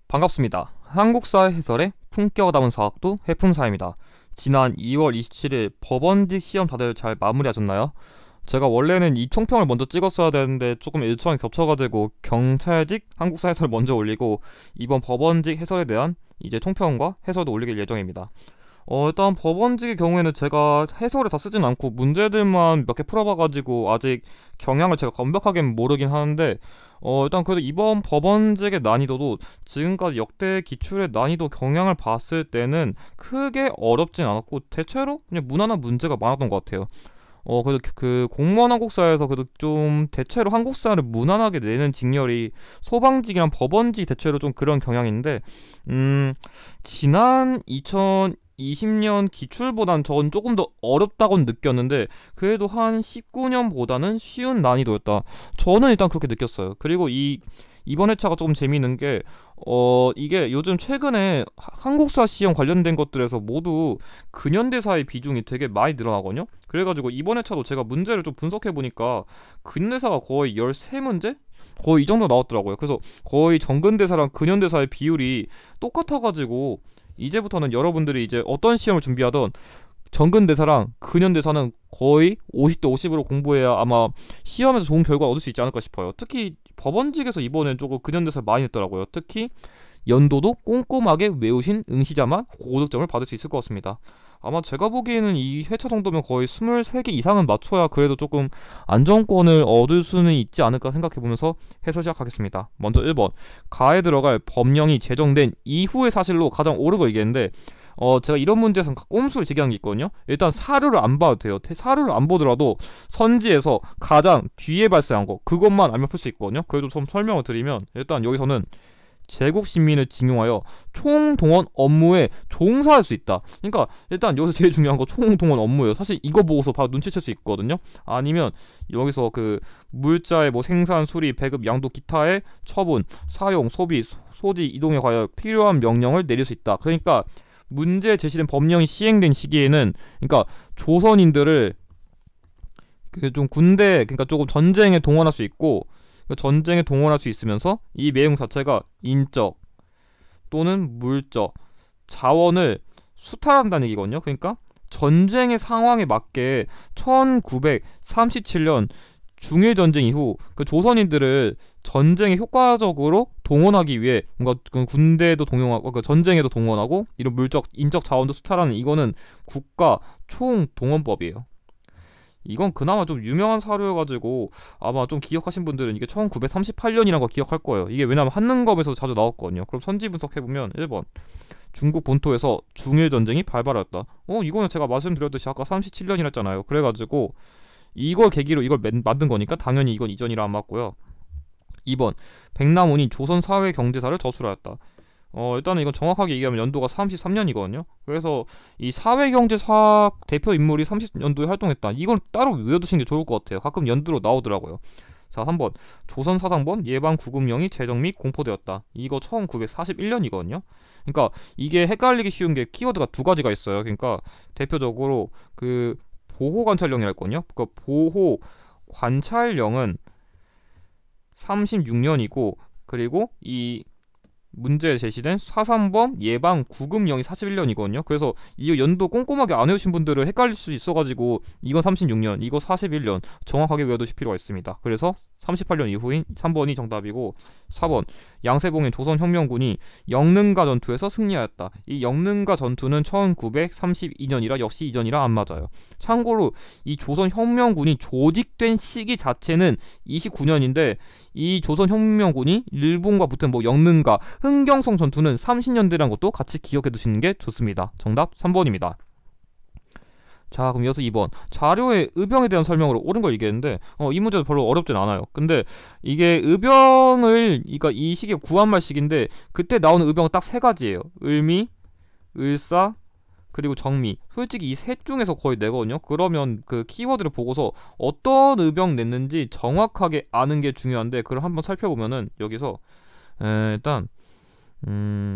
반갑습니다. 한국사회 해설의 품격을 담은 사학도 해품사입니다. 지난 2월 27일 법원직 시험 다들 잘 마무리하셨나요? 제가 원래는 이 총평을 먼저 찍었어야 되는데 조금 일정이 겹쳐가지고 경찰직 한국사 해설을 먼저 올리고 이번 법원직 해설에 대한 이제 총평과 해설도 올릴 예정입니다. 일단 법원직의 경우에는 제가 해설을 다 쓰진 않고 문제들만 몇 개 풀어봐가지고 아직 경향을 제가 완벽하게 모르긴 하는데 일단 그래도 이번 법원직의 난이도도 지금까지 역대 기출의 난이도 경향을 봤을 때는 크게 어렵진 않았고 대체로 그냥 무난한 문제가 많았던 것 같아요. 그래도 그 공무원 한국사에서 그래도 좀 대체로 한국사를 무난하게 내는 직렬이 소방직이랑 법원직 대체로 좀 그런 경향인데 지난 2020년 기출보단 전 조금 더 어렵다고 느꼈는데 그래도 한 19년보다는 쉬운 난이도였다. 저는 일단 그렇게 느꼈어요. 그리고 이번 회차가 조금 재미있는 게 이게 요즘 최근에 한국사 시험 관련된 것들에서 모두 근현대사의 비중이 되게 많이 늘어나거든요. 그래가지고 이번 회차도 제가 문제를 좀 분석해보니까 근대사가 거의 13문제? 거의 이 정도 나왔더라고요. 그래서 거의 정근대사랑 근현대사의 비율이 똑같아가지고 이제부터는 여러분들이 이제 어떤 시험을 준비하던 정근대사랑 근현대사는 거의 50대 50으로 공부해야 아마 시험에서 좋은 결과 얻을 수 있지 않을까 싶어요. 특히 법원직에서 이번엔 조금 근현대사 많이 했더라고요. 특히 연도도 꼼꼼하게 외우신 응시자만 고득점을 받을 수 있을 것 같습니다. 아마 제가 보기에는 이 회차 정도면 거의 23개 이상은 맞춰야 그래도 조금 안정권을 얻을 수는 있지 않을까 생각해보면서 해설 시작하겠습니다. 먼저 1번 가에 들어갈 법령이 제정된 이후의 사실로 가장 옳은 걸 얘기했는데 제가 이런 문제에서 꼼수를 제기한 게 있거든요. 일단 사료를 안 봐도 돼요. 사료를 안 보더라도 선지에서 가장 뒤에 발생한 거 그것만 알면 풀 수 있거든요. 그래도 좀 설명을 드리면 일단 여기서는 제국 시민을 징용하여 총동원 업무에 종사할 수 있다. 그러니까 일단 여기서 제일 중요한 거 총동원 업무예요. 사실 이거 보고서 바로 눈치챌 수 있거든요. 아니면 여기서 그 물자의 뭐 생산, 수리, 배급, 양도, 기타의 처분, 사용, 소비, 소지, 이동에 관하여 필요한 명령을 내릴 수 있다. 그러니까 문제에 제시된 법령이 시행된 시기에는 그러니까 조선인들을 그 좀 군대 그러니까 조금 전쟁에 동원할 수 있고 전쟁에 동원할 수 있으면서 이 내용 자체가 인적 또는 물적 자원을 수탈한다는 얘기거든요. 그러니까 전쟁의 상황에 맞게 1937년 중일전쟁 이후 그 조선인들을 전쟁에 효과적으로 동원하기 위해 뭔가 그 군대도 동용하고 그 전쟁에도 동원하고 이런 물적 인적 자원도 수탈하는 이거는 국가 총동원법이에요. 이건 그나마 좀 유명한 사료여가지고 아마 좀 기억하신 분들은 이게 1938년이라는 거 기억할 거예요. 이게 왜냐면 한능검에서 자주 나왔거든요. 그럼 선지 분석해보면 1번 중국 본토에서 중일전쟁이 발발하였다. 이거는 제가 말씀드렸듯이 아까 37년이라 했잖아요. 그래가지고 이걸 계기로 이걸 만든 거니까 당연히 이건 이전이라 안 맞고요. 2번 백남훈이 조선 사회 경제사를 저술하였다. 일단은 이건 정확하게 얘기하면 연도가 33년이거든요. 그래서 이 사회경제사학 대표 인물이 30년도에 활동했다. 이건 따로 외워두시는 게 좋을 것 같아요. 가끔 연도로 나오더라고요. 자, 3번 조선사상범 예방구금령이 제정 및 공포되었다. 이거 1941년이거든요. 그러니까 이게 헷갈리기 쉬운 게 키워드가 두 가지가 있어요. 그러니까 대표적으로 그 보호관찰령이랄 거든요. 그 보호관찰령은 36년이고 그리고 이 문제에 제시된 사상범 예방 구금령이 41년이거든요. 그래서 이 연도 꼼꼼하게 안 외우신 분들은 헷갈릴 수 있어가지고 이건 36년, 이거 41년 정확하게 외워두실 필요가 있습니다. 그래서 38년 이후인 3번이 정답이고 4번 양세봉의 조선혁명군이 영능가 전투에서 승리하였다. 이 영능가 전투는 1932년이라 역시 이전이라 안 맞아요. 참고로 이 조선혁명군이 조직된 시기 자체는 29년인데 이 조선혁명군이 일본과 붙은 뭐 영능가, 흥경성 전투는 30년대라는 것도 같이 기억해 두시는 게 좋습니다. 정답 3번입니다. 자, 그럼 이어서 2번 자료의 의병에 대한 설명으로 옳은 걸 얘기했는데 이 문제도 별로 어렵진 않아요. 근데 이게 의병을 그러니까 이 시기에 구한말식인데 그때 나오는 의병은 딱 세 가지예요. 을미, 을사, 그리고 정미. 솔직히 이 셋 중에서 거의 내거든요. 그러면 그 키워드를 보고서 어떤 의병 냈는지 정확하게 아는 게 중요한데 그걸 한번 살펴보면은 여기서 일단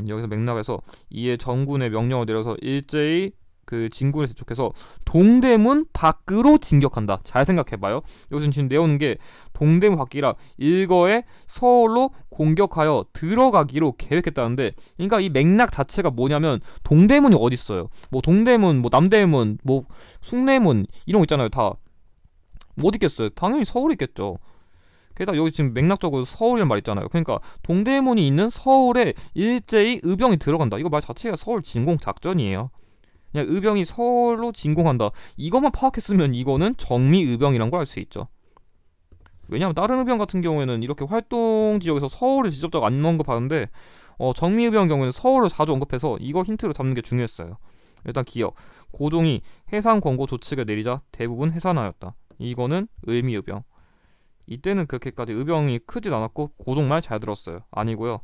여기서 맥락에서 이에 정군의 명령을 내려서 일제히 그 진군에 재촉해서 동대문 밖으로 진격한다. 잘 생각해봐요. 여기서 지금 내오는 게 동대문 밖이라 일거에 서울로 공격하여 들어가기로 계획했다는데, 그러니까 이 맥락 자체가 뭐냐면 동대문이 어디 있어요? 뭐 동대문, 뭐 남대문, 뭐 숭례문 이런 거 있잖아요. 다 못 있겠어요. 당연히 서울에 있겠죠. 게다가 여기 지금 맥락적으로 서울이란 말 있잖아요. 그러니까 동대문이 있는 서울에 일제히 의병이 들어간다. 이거 말 자체가 서울 진공 작전이에요. 그냥 의병이 서울로 진공한다. 이것만 파악했으면 이거는 정미 의병이란 걸 알 수 있죠. 왜냐면 다른 의병 같은 경우에는 이렇게 활동 지역에서 서울을 직접적으로 안 언급하는데 정미 의병 경우에는 서울을 자주 언급해서 이거 힌트로 잡는 게 중요했어요. 일단 기억. 고종이 해산 권고 조치를 내리자 대부분 해산하였다. 이거는 을미 의병. 이때는 그렇게까지 의병이 크진 않았고 고종 말 잘 들었어요. 아니고요.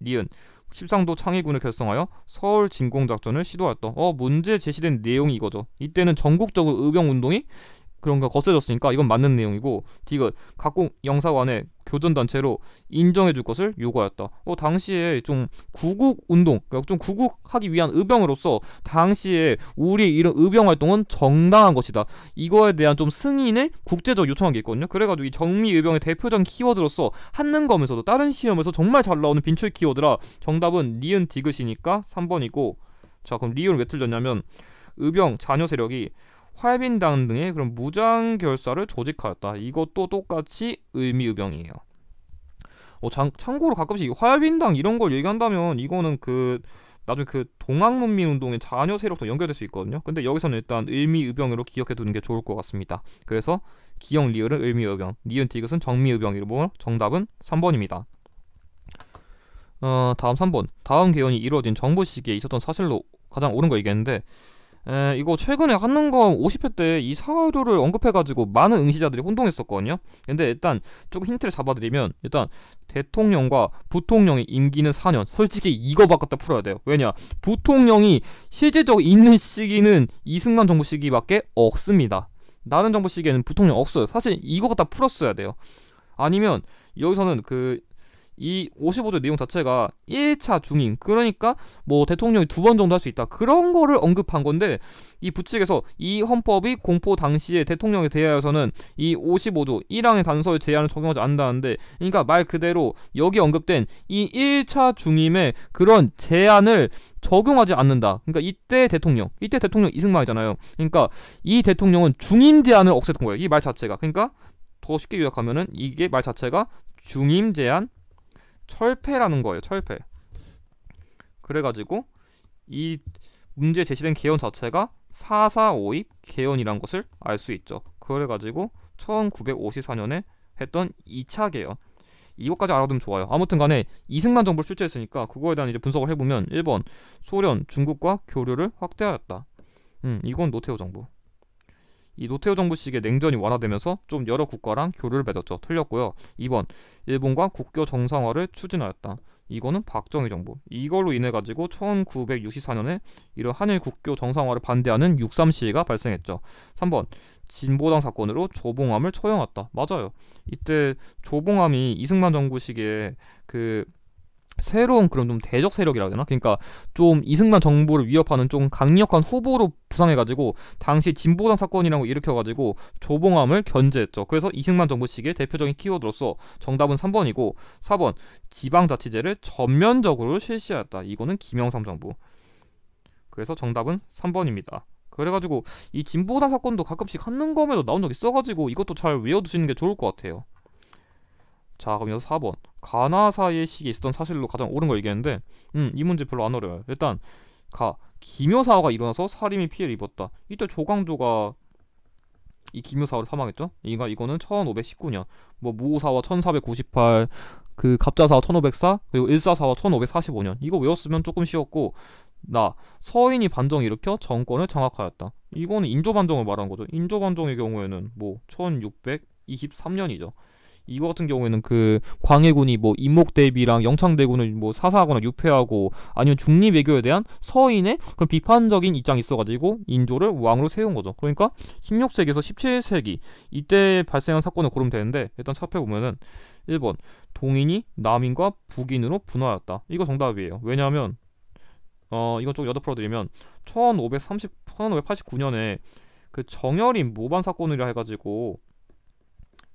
니은 십상도 창의군을 결성하여 서울 진공작전을 시도하였다. 문제 제시된 내용이 이거죠. 이때는 전국적으로 의병운동이 그런 거 거세졌으니까 이건 맞는 내용이고, 디귿 각국 영사관에 교전단체로 인정해줄 것을 요구하였다. 당시에 좀 구국운동, 그러니까 좀 구국하기 위한 의병으로서 당시에 우리 이런 의병 활동은 정당한 것이다. 이거에 대한 좀 승인을 국제적으로 요청한 게 있거든요. 그래가지고 이 정미 의병의 대표적인 키워드로서 한능검에서도 다른 시험에서 정말 잘 나오는 빈출 키워드라 정답은 니은 디귿이니까 3번이고, 자 그럼 리을은 왜 틀렸냐면 의병 자녀 세력이 활빈당 등의 그런 무장 결사를 조직하였다. 이것도 똑같이 을미의병이에요. 참고로 가끔씩 활빈당 이런 걸 얘기한다면 이거는 그 나중에 그 동학농민운동의 자녀 세력도 연결될 수 있거든요. 근데 여기서는 일단 을미의병으로 기억해 두는 게 좋을 것 같습니다. 그래서 기역 리을은 을미의병, 니은 디귿은 정미의병이고 정답은 3번입니다. 다음 3번. 다음 개헌이 이루어진 정부 시기에 있었던 사실로 가장 옳은 거 얘기했는데, 이거 최근에 한능검 50회 때 이 사료를 언급해가지고 많은 응시자들이 혼동했었거든요. 근데 일단 조금 힌트를 잡아드리면, 일단 대통령과 부통령의 임기는 4년. 솔직히 이거밖에 풀어야 돼요. 왜냐, 부통령이 실질적으로 있는 시기는 이승만 정부 시기밖에 없습니다. 다른 정부 시기에는 부통령 없어요. 사실 이거 갖다 풀었어야 돼요. 아니면 여기서는 이 55조 내용 자체가 1차 중임, 그러니까 뭐 대통령이 2번 정도 할 수 있다, 그런 거를 언급한 건데, 이 부칙에서 이 헌법이 공포 당시에 대통령에 대하여서는 이 55조 1항의 단서의 제한을 적용하지 않는다는데, 그러니까 말 그대로 여기 언급된 이 1차 중임의 그런 제한을 적용하지 않는다. 그러니까 이때 대통령 이승만이잖아요. 그러니까 이 대통령은 중임 제한을 없앴던 거예요. 이 말 자체가. 그러니까 더 쉽게 요약하면은 이게 말 자체가 중임 제한 철폐라는 거예요. 철폐. 그래가지고 이 문제 제시된 개헌 자체가 4.4.5입 개헌이란 것을 알 수 있죠. 그래가지고 1954년에 했던 2차 개헌, 이것까지 알아두면 좋아요. 아무튼 간에 이승만 정부를 출제했으니까 그거에 대한 이제 분석을 해보면 1번 소련, 중국과 교류를 확대하였다. 이건 노태우 정부. 이 노태우 정부 시기에 냉전이 완화되면서 좀 여러 국가랑 교류를 맺었죠. 틀렸고요. 2번 일본과 국교 정상화를 추진하였다. 이거는 박정희 정부. 이걸로 인해 가지고 1964년에 이런 한일 국교 정상화를 반대하는 6.3 시위가 발생했죠. 3번 진보당 사건으로 조봉암을 처형했다. 맞아요. 이때 조봉암이 이승만 정부 시기에 그 새로운 그런 좀 대적 세력이라 해야 되나? 그러니까 좀 이승만 정부를 위협하는 좀 강력한 후보로 부상해가지고 당시 진보당 사건이라고 일으켜가지고 조봉암을 견제했죠. 그래서 이승만 정부 시기의 대표적인 키워드로서 정답은 3번이고, 4번 지방자치제를 전면적으로 실시하였다. 이거는 김영삼 정부. 그래서 정답은 3번입니다. 그래가지고 이 진보당 사건도 가끔씩 한능검에도 나온 적 있어가지고 이것도 잘 외워두시는 게 좋을 것 같아요. 자, 그럼 여기서 4번 가나 사이의 시기에 있었던 사실로 가장 옳은 걸 얘기했는데, 이 문제 별로 안 어려워요. 일단 기묘사화가 일어나서 사림이 피해를 입었다. 이때 조광조가 이 기묘사화로 사망했죠. 이거는 1519년, 뭐 무오사화 1498, 그 갑자사화 1504, 그리고 일사사화 1545년. 이거 외웠으면 조금 쉬웠고, 서인이 반정을 일으켜 정권을 장악하였다. 이거는 인조반정을 말하는 거죠. 인조반정의 경우에는 뭐 1623년이죠. 이거 같은 경우에는 그 광해군이 뭐 임목대비랑 영창대군을 뭐 사사하거나 유폐하고, 아니면 중립외교에 대한 서인의 그런 비판적인 입장이 있어가지고 인조를 왕으로 세운 거죠. 그러니까 16세기에서 17세기 이때 발생한 사건을 고르면 되는데, 일단 살펴보면은 1번 동인이 남인과 북인으로 분화하였다. 이거 정답이에요. 왜냐하면 이건 좀 여덟 풀어드리면 1589년에 그 정열인 모반 사건이라 해가지고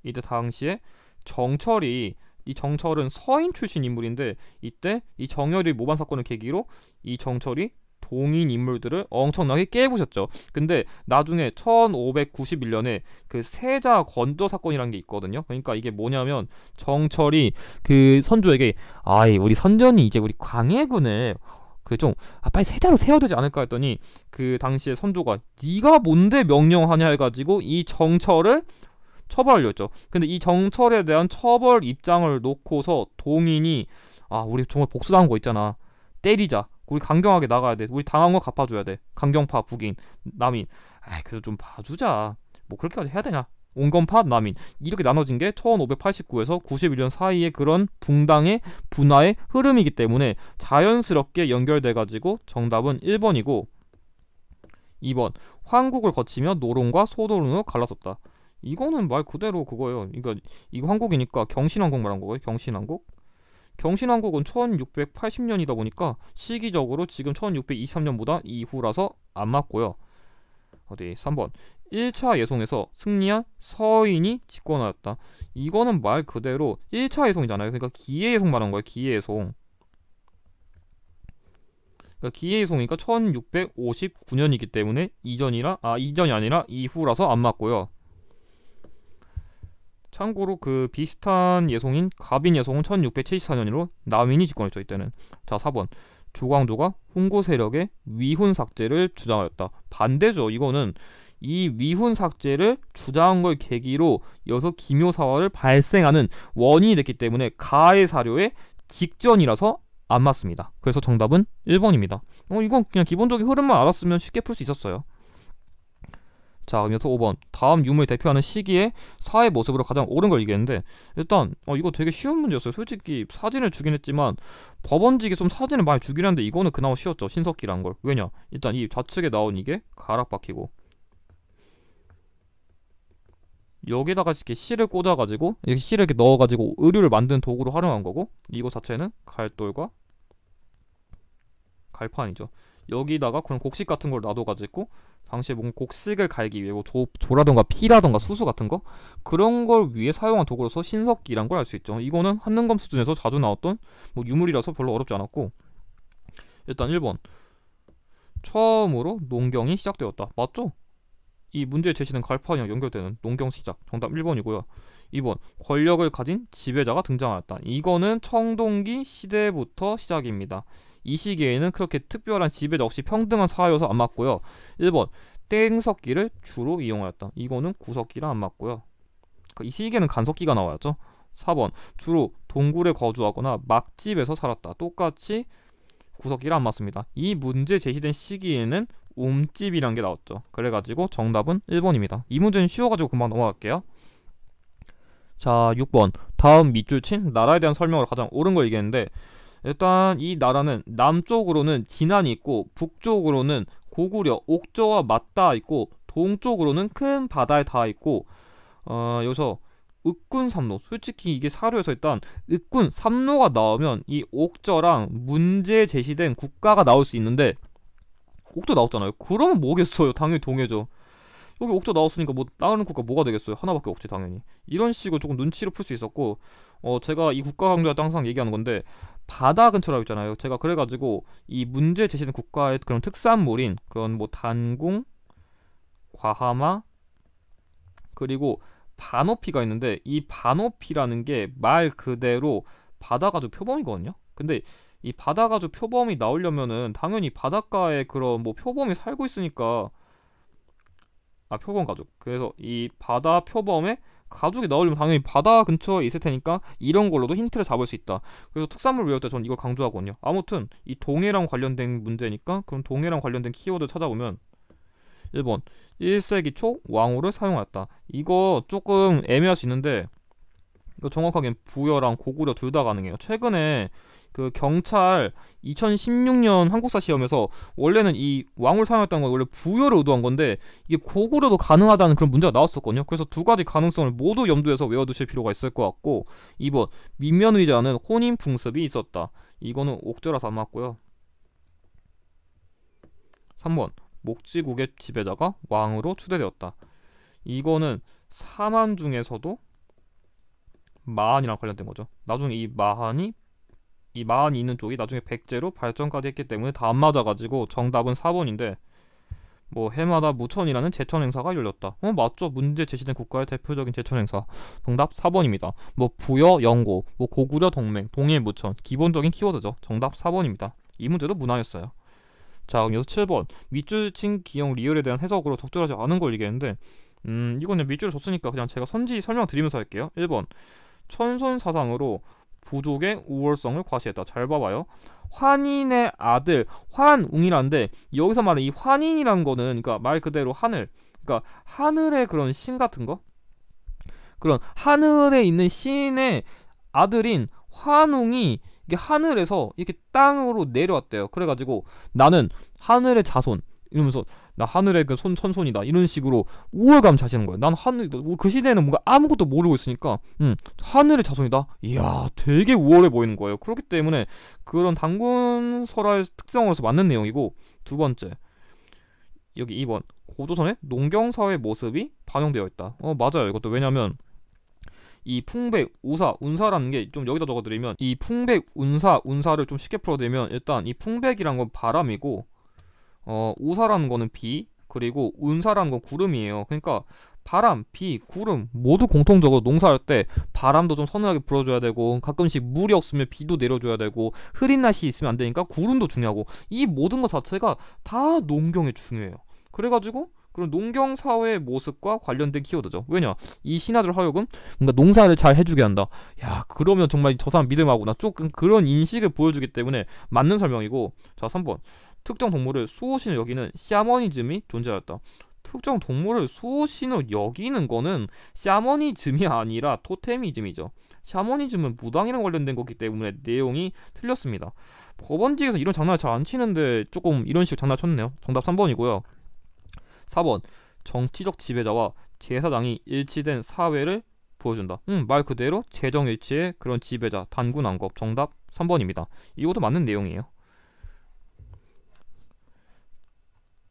이때 당시에 정철이 이 정철은 서인 출신 인물인데 이때 이 정열이 모반 사건을 계기로 이 정철이 동인 인물들을 엄청나게 깨부셨죠. 근데 나중에 1591년에 그 세자 건조 사건이라는 게 있거든요. 그러니까 이게 뭐냐면 정철이 그 선조에게 아이 우리 선전이 이제 우리 광해군을 그 좀 빨리 세자로 세워야 되지 않을까 했더니 그 당시에 선조가 네가 뭔데 명령하냐 해가지고 이 정철을 처벌하려 했죠. 근데 이 정철에 대한 처벌 입장을 놓고서 동인이 우리 정말 복수당한 거 있잖아. 때리자. 우리 강경하게 나가야 돼. 우리 당한 거 갚아줘야 돼. 강경파, 북인, 남인. 그래도 좀 봐주자. 뭐 그렇게까지 해야 되냐? 온건파, 남인. 이렇게 나눠진 게 1589에서 91년 사이의 그런 붕당의 분화의 흐름이기 때문에 자연스럽게 연결돼가지고 정답은 1번이고 2번 황국을 거치며 노론과 소노론으로 갈라섰다. 이거는 말 그대로 그거예요. 그러니까 이거 한국이니까 경신왕국 말한 거예요. 경신왕국. 경신왕국은 1680년이다 보니까 시기적으로 지금 1623년보다 이후라서 안 맞고요. 어디 3번 1차 예송에서 승리한 서인이 집권하였다. 이거는 말 그대로 1차 예송이잖아요. 그러니까 기해예송 말한 거예요. 기해예송. 그러니까 기해예송이니까 1659년이기 때문에 이전이 아니라 이후라서 안 맞고요. 참고로 그 비슷한 예송인 가빈 예송은 1674년으로 남인이 집권했죠. 이때는. 자 4번 조광조가 훈구 세력의 위훈 삭제를 주장하였다. 반대죠. 이거는 이 위훈 삭제를 주장한 걸 계기로 여기서 기묘사화를 발생하는 원인이 됐기 때문에 가의 사료의 직전이라서 안 맞습니다. 그래서 정답은 1번입니다. 이건 그냥 기본적인 흐름만 알았으면 쉽게 풀 수 있었어요. 자, 그럼 여기서 5번 다음 유물을 대표하는 시기의 사회 모습으로 가장 옳은 걸 얘기했는데 일단 이거 되게 쉬운 문제였어요. 솔직히 사진을 주긴 했지만 법원직이 좀 사진을 많이 주긴 했는데 이거는 그나마 쉬웠죠. 신석기란 걸. 왜냐? 일단 이 좌측에 나온 이게 가락박히고 여기다가 이렇게 실을 꽂아가지고 이렇게 실을 이렇게 넣어가지고 의류를 만드는 도구로 활용한 거고 이거 자체는 갈돌과 갈판이죠. 여기다가 그런 곡식 같은 걸 놔둬가지고 당시에 뭔가 곡식을 갈기 위해 뭐 조라던가 피라던가 수수 같은 거 그런 걸 위해 사용한 도구로서 신석기란 걸 알 수 있죠. 이거는 한능검 수준에서 자주 나왔던 뭐 유물이라서 별로 어렵지 않았고 일단 1번 처음으로 농경이 시작되었다. 맞죠? 이 문제에 제시된 갈판이랑 연결되는 농경 시작. 정답 1번이고요. 2번 권력을 가진 지배자가 등장하였다. 이거는 청동기 시대부터 시작입니다. 이 시기에는 그렇게 특별한 지배자 없이 평등한 사회여서 안 맞고요. 1번 땡석기를 주로 이용하였다. 이거는 구석기랑 안 맞고요. 이 시기에는 간석기가 나와야죠. 4번 주로 동굴에 거주하거나 막집에서 살았다. 똑같이 구석기랑 안 맞습니다. 이 문제 제시된 시기에는 움집이란 게 나왔죠. 그래가지고 정답은 1번입니다. 이 문제는 쉬워가지고 금방 넘어갈게요. 자 6번 다음 밑줄 친 나라에 대한 설명으로 가장 옳은 걸 얘기했는데 일단 이 나라는 남쪽으로는 진안이 있고 북쪽으로는 고구려, 옥저와 맞닿아 있고 동쪽으로는 큰 바다에 닿아 있고 여기서 윽군 삼로 솔직히 이게 사료에서 일단 윽군 삼로가 나오면 이 옥저랑 문제 제시된 국가가 나올 수 있는데 옥저 나왔잖아요. 그러면 뭐겠어요? 당연히 동해죠. 여기 옥저 나왔으니까 뭐 다른 국가 뭐가 되겠어요? 하나밖에 없지 당연히. 이런 식으로 조금 눈치를 풀 수 있었고 제가 이 국가 강조할 때 항상 얘기하는 건데 바다 근처라고 했잖아요. 제가 그래가지고 이 문제 제시된 국가의 그런 특산물인 그런 뭐 단궁, 과하마 그리고 반어피가 있는데 이 반어피라는 게 말 그대로 바다가죽 표범이거든요. 근데 이 바다가죽 표범이 나오려면은 당연히 바닷가에 그런 뭐 표범이 살고 있으니까 표범 가죽. 그래서 이 바다 표범에 가죽이 나오려면 당연히 바다 근처에 있을 테니까 이런 걸로도 힌트를 잡을 수 있다. 그래서 특산물 외울 때 전 이걸 강조하거든요. 아무튼 이 동해랑 관련된 문제니까 그럼 동해랑 관련된 키워드 찾아보면 1번 1세기 초 왕호를 사용하였다. 이거 조금 애매할 수 있는데 이거 정확하게 부여랑 고구려 둘 다 가능해요. 최근에 그 경찰 2016년 한국사 시험에서 원래는 이 왕을 사용했다는 건 원래 부여를 의도한 건데 이게 고구려도 가능하다는 그런 문제가 나왔었거든요. 그래서 두 가지 가능성을 모두 염두에서 외워두실 필요가 있을 것 같고 2번 민면의자는 혼인풍습이 있었다. 이거는 옥저라서 안 맞고요. 3번 목지국의 지배자가 왕으로 추대되었다. 이거는 사만 중에서도 마한이랑 관련된 거죠. 나중에 이 마한이 있는 쪽이 나중에 백제로 발전까지 했기 때문에 다 안 맞아가지고 정답은 4번인데, 뭐 해마다 무천이라는 제천 행사가 열렸다. 맞죠. 문제 제시된 국가의 대표적인 제천 행사. 정답 4번입니다. 뭐 부여 영고, 뭐 고구려 동맹, 동해 무천, 기본적인 키워드죠. 정답 4번입니다. 이 문제도 문화였어요. 자, 그럼 여기서 7번 밑줄 친 기역 리을에 대한 해석으로 적절하지 않은 걸 얘기했는데, 이건 그냥 밑줄을 줬으니까 그냥 제가 선지 설명드리면서 할게요. 1번 천손 사상으로 부족의 우월성을 과시했다. 잘 봐봐요. 환인의 아들 환웅이란데, 여기서 말하는 이 환인이란 거는 그러니까 말 그대로 하늘, 그러니까 하늘의 그런 신 같은 거, 그런 하늘에 있는 신의 아들인 환웅이 이게 하늘에서 이렇게 땅으로 내려왔대요. 그래가지고 나는 하늘의 자손 이러면서, 나 하늘의 그 천손이다 이런 식으로 우월감 자시는 거예요. 난 하늘, 그 시대에는 뭔가 아무것도 모르고 있으니까 하늘의 자손이다. 이야, 되게 우월해 보이는 거예요. 그렇기 때문에 그런 단군 설화의 특성으로서 맞는 내용이고, 두 번째 여기 2번 고조선의 농경사회 모습이 반영되어 있다. 맞아요. 이것도 왜냐면 이 풍백, 우사, 운사라는 게 좀 여기다 적어드리면, 이 풍백, 운사를 좀 쉽게 풀어드리면, 일단 이 풍백이란 건 바람이고, 우사라는 거는 비, 그리고 운사라는 건 구름이에요. 그러니까 바람, 비, 구름 모두 공통적으로 농사할 때 바람도 좀 서늘하게 불어줘야 되고, 가끔씩 물이 없으면 비도 내려줘야 되고, 흐린 날씨 있으면 안 되니까 구름도 중요하고, 이 모든 것 자체가 다 농경에 중요해요. 그래가지고 그런 농경사회의 모습과 관련된 키워드죠. 왜냐? 이 신하들 하여금 뭔가 농사를 잘 해주게 한다. 야, 그러면 정말 저 사람 믿음하구나. 조금 그런 인식을 보여주기 때문에 맞는 설명이고. 자, 3번 특정 동물을 수호신으로 여기는 샤머니즘이 존재하였다. 특정 동물을 수호신으로 여기는 거는 샤머니즘이 아니라 토테미즘이죠. 샤머니즘은 무당이랑 관련된 거기 때문에 내용이 틀렸습니다. 법원직에서 이런 장난을 잘 안 치는데 조금 이런 식으로 장난을 쳤네요. 정답 3번이고요. 4번 정치적 지배자와 제사장이 일치된 사회를 보여준다. 말 그대로 재정일치의 그런 지배자, 단군왕급. 정답 3번입니다. 이것도 맞는 내용이에요.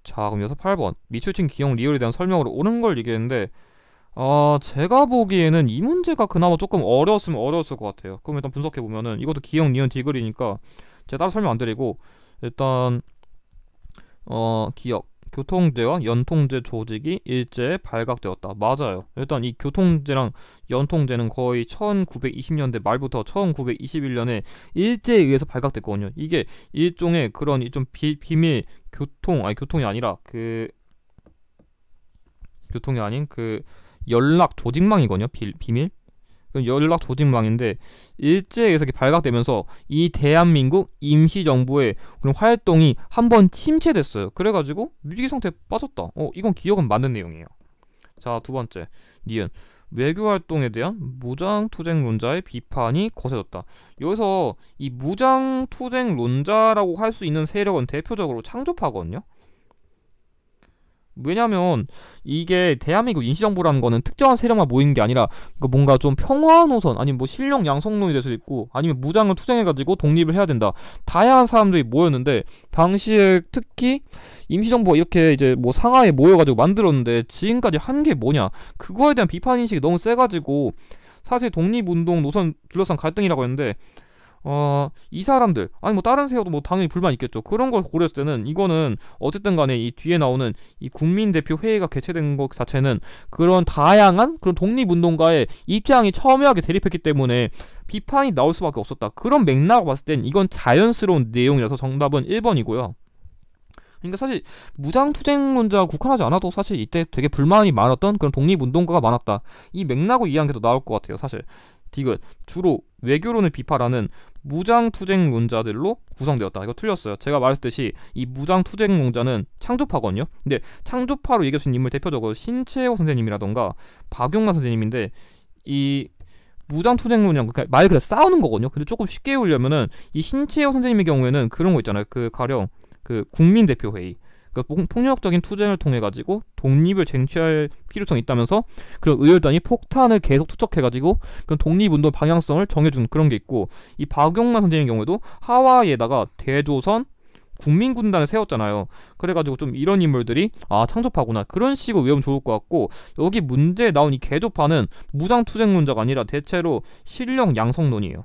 자, 그럼 여기서 8번 밑줄 친 기역 리을에 대한 설명으로 옳은 걸 얘기했는데, 제가 보기에는 이 문제가 그나마 조금 어려웠으면 어려웠을 것 같아요. 그럼 일단 분석해보면은 이것도 기역, 니은, 디귿이니까 제가 따로 설명 안 드리고, 일단 기역 교통제와 연통제 조직이 일제에 발각되었다. 맞아요. 일단 이 교통제랑 연통제는 거의 1920년대 말부터 1921년에 일제에 의해서 발각됐거든요. 이게 일종의 그런 좀 비밀 교통이 아니라 교통이 아닌 그 연락 조직망이거든요. 비밀 연락 조직망인데, 일제에 의해서 발각되면서 이 대한민국 임시정부의 그런 활동이 한번 침체됐어요. 그래가지고 위기 상태에 빠졌다. 이건 기억은 맞는 내용이에요. 자, 두 번째 니은 외교활동에 대한 무장투쟁론자의 비판이 거세졌다. 여기서 이 무장투쟁론자라고 할 수 있는 세력은 대표적으로 창조파거든요. 왜냐면 이게 대한민국 임시정부라는 거는 특정한 세력만 모이는 게 아니라 뭔가 좀 평화노선, 아니면 뭐 실력 양성론이 될 수도 있고, 아니면 무장을 투쟁해가지고 독립을 해야 된다. 다양한 사람들이 모였는데, 당시에 특히 임시정부가 이렇게 이제 뭐 상하에 모여가지고 만들었는데 지금까지 한 게 뭐냐, 그거에 대한 비판인식이 너무 세가지고 사실 독립운동 노선 둘러싼 갈등이라고 했는데, 이 사람들, 아니 뭐 다른 세력도 뭐 당연히 불만 있겠죠. 그런 걸 고려했을 때는 이거는 어쨌든 간에 이 뒤에 나오는 이 국민대표 회의가 개최된 것 자체는 그런 다양한 그런 독립운동가의 입장이 첨예하게 대립했기 때문에 비판이 나올 수밖에 없었다. 그런 맥락으로 봤을 땐 이건 자연스러운 내용이라서 정답은 1번이고요. 그러니까 사실 무장투쟁론자가 국한하지 않아도 사실 이때 되게 불만이 많았던 그런 독립운동가가 많았다. 이 맥락을 이해한 게 더 나올 것 같아요. 사실 디귿 주로 외교론을 비판하는 무장투쟁론자들로 구성되었다. 이거 틀렸어요. 제가 말했듯이 이 무장투쟁론자는 창조파거든요. 근데 창조파로 얘기할 수 있는 인물 대표적으로 신채호 선생님이라던가 박용만 선생님인데, 이 무장투쟁론이랑 말 그대로 싸우는 거거든요. 근데 조금 쉽게 해오려면은 이 신채호 선생님의 경우에는 그런 거 있잖아요. 가령 국민대표회의, 폭력적인 투쟁을 통해 가지고 독립을 쟁취할 필요성이 있다면서 그런 의열단이 폭탄을 계속 투척해 가지고 그런 독립운동 방향성을 정해준 그런 게 있고, 이 박용만 선생님의 경우에도 하와이에다가 대조선 국민군단을 세웠잖아요. 그래가지고 좀 이런 인물들이 창조파구나 그런 식으로 외우면 좋을 것 같고, 여기 문제에 나온 이 개조파는 무장투쟁론자가 아니라 대체로 신령 양성론이에요.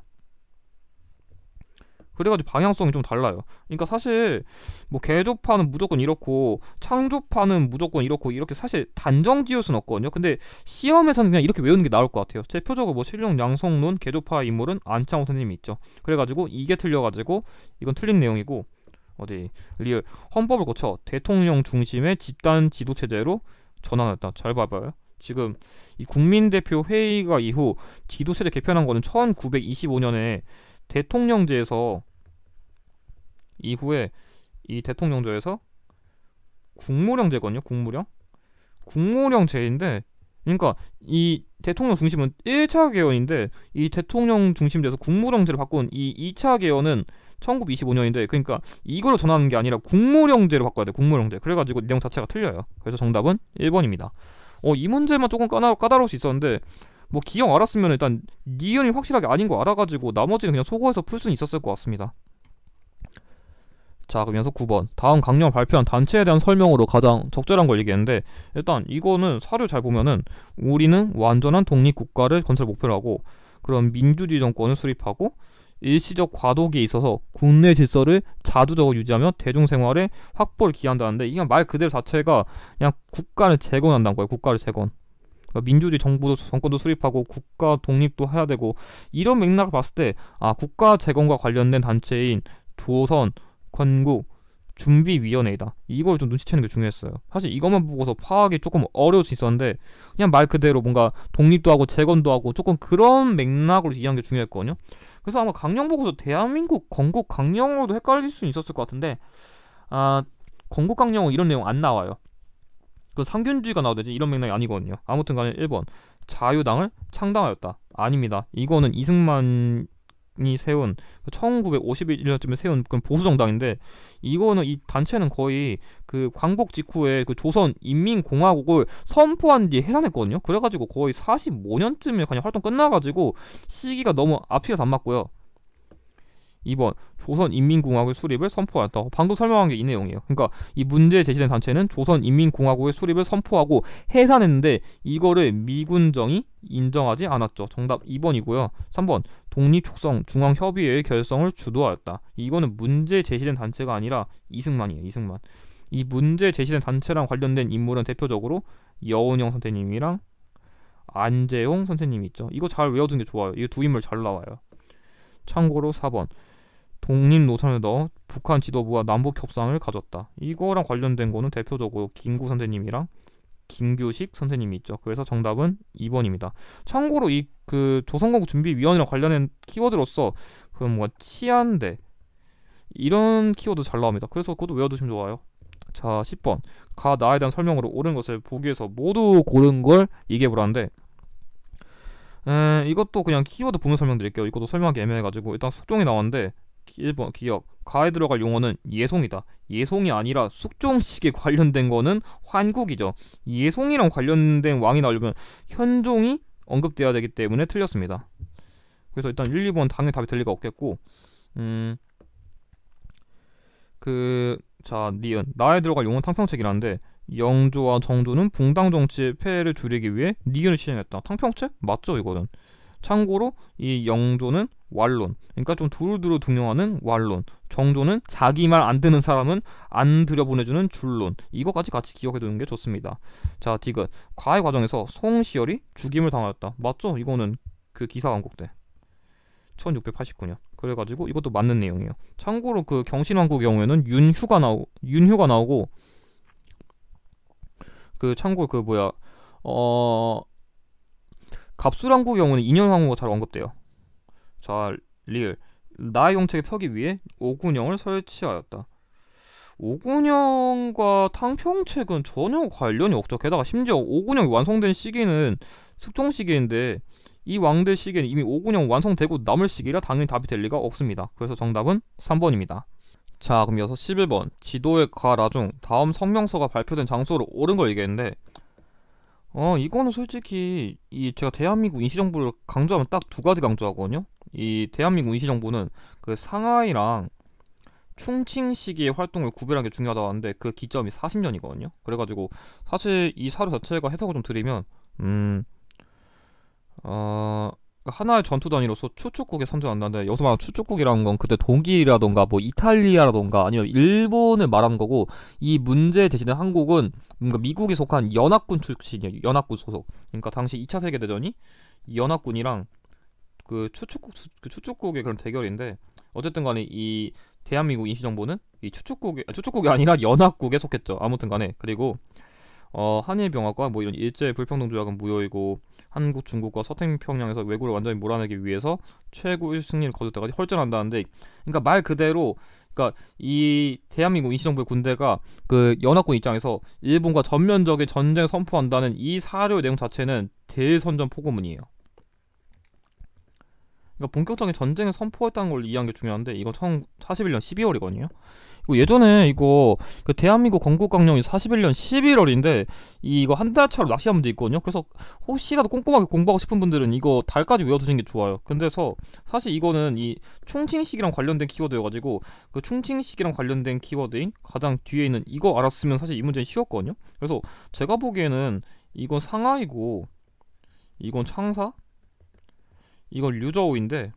그래가지고 방향성이 좀 달라요. 그러니까 사실 뭐 개조파는 무조건 이렇고 창조파는 무조건 이렇고 이렇게 사실 단정 지을 수는 없거든요. 근데 시험에서는 그냥 이렇게 외우는 게 나을 것 같아요. 대표적으로 뭐 신령 양성론 개조파 인물은 안창호 선생님이 있죠. 그래가지고 이게 틀려가지고 이건 틀린 내용이고, 어디 리얼 헌법을 거쳐 대통령 중심의 집단 지도 체제로 전환했다. 잘 봐봐요. 지금 이 국민대표 회의가 이후 지도 체제 개편한 거는 1925년에 대통령제에서 이후에 이 대통령제에서 국무령제거든요. 국무령제인데, 그러니까 이 대통령 중심은 1차 개헌인데 이 대통령 중심제에서 국무령제를 바꾼 이 2차 개헌은 1925년인데, 그러니까 이걸로 전하는 게 아니라 국무령제로 바꿔야 돼. 국무령제. 그래가지고 내용 자체가 틀려요. 그래서 정답은 1번입니다. 이 문제만 조금 까다로울 수 있었는데 뭐 기억 알았으면 일단 니은이 확실하게 아닌 거 알아가지고 나머지는 그냥 소거해서 풀 수는 있었을 것 같습니다. 자, 그러면서 9번 다음 강령을 발표한 단체에 대한 설명으로 가장 적절한 걸 얘기했는데, 일단 이거는 사료 잘 보면은 우리는 완전한 독립국가를 건설 목표로 하고 그런 민주주의 정권을 수립하고 일시적 과도기에 있어서 국내 질서를 자주적으로 유지하며 대중생활의 확보를 기한다는데, 이게 말 그대로 자체가 그냥 국가를 재건한다는 거예요. 국가를 재건. 그러니까 민주주의 정권도 수립하고 국가 독립도 해야 되고, 이런 맥락을 봤을 때 국가 재건과 관련된 단체인 조선 건국 준비위원회이다. 이걸 좀 눈치채는 게 중요했어요. 사실 이것만 보고서 파악이 조금 어려울 수 있었는데 그냥 말 그대로 뭔가 독립도 하고 재건도 하고 조금 그런 맥락으로 이해한 게 중요했거든요. 그래서 아마 강령 보고서 대한민국 건국 강령으로도 헷갈릴 수 있었을 것 같은데, 건국 강령은 이런 내용 안 나와요. 그 상균주의가 나오든지 이런 맥락이 아니거든요. 아무튼 간에 1번 자유당을 창당하였다. 아닙니다. 이거는 이승만이 세운 1951년쯤에 세운 그 보수정당인데, 이거는 이 단체는 거의 그 광복 직후에 그 조선인민공화국을 선포한 뒤에 해산했거든요. 그래가지고 거의 45년쯤에 그냥 활동 끝나가지고 시기가 너무 앞이라서 안 맞고요. 2번 조선인민공화국의 수립을 선포하였다. 방금 설명한 게 이 내용이에요. 그러니까 이 문제에 제시된 단체는 조선인민공화국의 수립을 선포하고 해산했는데 이거를 미군정이 인정하지 않았죠. 정답 2번이고요. 3번 독립촉성 중앙협의회의 결성을 주도하였다. 이거는 문제에 제시된 단체가 아니라 이승만이에요. 이승만. 이 문제에 제시된 단체랑 관련된 인물은 대표적으로 여운형 선생님이랑 안재홍 선생님이 있죠. 이거 잘 외워두는 게 좋아요. 이 두 인물 잘 나와요. 참고로 4번 독립 노선을 넣어 북한 지도부와 남북 협상을 가졌다. 이거랑 관련된 거는 대표적으로 김구 선생님이랑 김규식 선생님이 있죠. 그래서 정답은 2번입니다. 참고로 이 그 조선건국 준비위원회랑 관련된 키워드로서 그 뭔가 치안대 이런 키워드 잘 나옵니다. 그래서 그것도 외워두시면 좋아요. 자, 10번 가 나에 대한 설명으로 옳은 것을 보기 위해서 모두 고른 걸 얘기해보라는데, 이것도 그냥 키워드 보면 설명드릴게요. 이것도 설명하기 애매해가지고 일단 숙종이 나왔는데 1번 기억 가에 들어갈 용어는 예송이다. 예송이 아니라 숙종식에 관련된 거는 환국이죠. 예송이랑 관련된 왕이 나오려면 현종이 언급돼야 되기 때문에 틀렸습니다. 그래서 일단 1, 2번 당연히 답이 될 리가 없겠고, 자, 니은 나에 들어갈 용어는 탕평책이라는데 영조와 정조는 붕당 정치의 폐해를 줄이기 위해 니은을 시행했다. 탕평책? 맞죠 이거는. 참고로 이 영조는 완론, 그러니까 좀 두루두루 등용하는 완론, 정조는 자기 말 안 듣는 사람은 안 들여보내주는 줄론. 이거까지 같이 기억해두는 게 좋습니다. 자, 디귿 과외 과정에서 송시열이 죽임을 당하였다. 맞죠? 이거는 그 기사왕국 때 1689년. 그래가지고 이것도 맞는 내용이에요. 참고로 그 경신왕국의 경우에는 윤휴가 나오고 그 참고로 그 뭐야 갑술왕국의 경우는 인현왕후가 잘 언급돼요. 자, 리을 나의 용책을 펴기 위해 오군영을 설치하였다. 오군영과 탕평책은 전혀 관련이 없죠. 게다가 심지어 오군영이 완성된 시기는 숙종 시기인데 이 왕들 시기에는 이미 오군영 완성되고 남을 시기라 당연히 답이 될 리가 없습니다. 그래서 정답은 3번입니다. 자, 그럼 이어서 11번 지도에 가라 중 다음 성명서가 발표된 장소로 옳은 걸 얘기했는데, 이거는 솔직히 이 제가 대한민국 임시정부를 강조하면 딱 두 가지 강조하거든요. 이 대한민국 임시정부는 그 상하이랑 충칭 시기의 활동을 구별하는 게 중요하다고 하는데 그 기점이 40년이거든요. 그래가지고 사실 이 사료 자체가 해석을 좀 드리면 음, 어, 하나의 전투 단위로서 추축국에 선정한다는데 여기서 말하는 추축국이라는 건 그때 독일이라던가 뭐 이탈리아라던가 아니면 일본을 말하는 거고 이 문제 대신에 한국은 뭔가 미국에 속한 연합군 출신이에요. 연합군 소속. 그러니까 당시 2차 세계대전이 이 연합군이랑 그 추축국의 그런 대결인데 어쨌든 간에 이 대한민국 임시정부는 이 추축국이 아니라 연합국에 속했죠. 아무튼 간에 그리고 한일병합과 뭐 이런 일제 불평등 조약은 무효이고 한국 중국과 서태평양에서 왜구를 완전히 몰아내기 위해서 최고의 승리를 거둘 때까지 헐전한다는데 그러니까 말 그대로 그러니까 이 대한민국 임시정부의 군대가 그 연합군 입장에서 일본과 전면적인 전쟁을 선포한다는 이 사료 내용 자체는 대선전 포고문이에요. 그러니까 본격적인 전쟁을 선포했다는 걸 이해하는 게 중요한데 이건 1941년 12월이거든요. 이거 예전에 이거 그 대한민국 건국강령이 41년 11월인데 이거 한 달 차로 낚시한 문제 있거든요. 그래서 혹시라도 꼼꼼하게 공부하고 싶은 분들은 이거 달까지 외워두시는 게 좋아요. 근데서 사실 이거는 이 충칭식이랑 관련된 키워드여가지고 그 충칭식이랑 관련된 키워드인 가장 뒤에 있는 이거 알았으면 사실 이 문제는 쉬웠거든요. 그래서 제가 보기에는 이건 상하이고 이건 창사 이건 류저우인데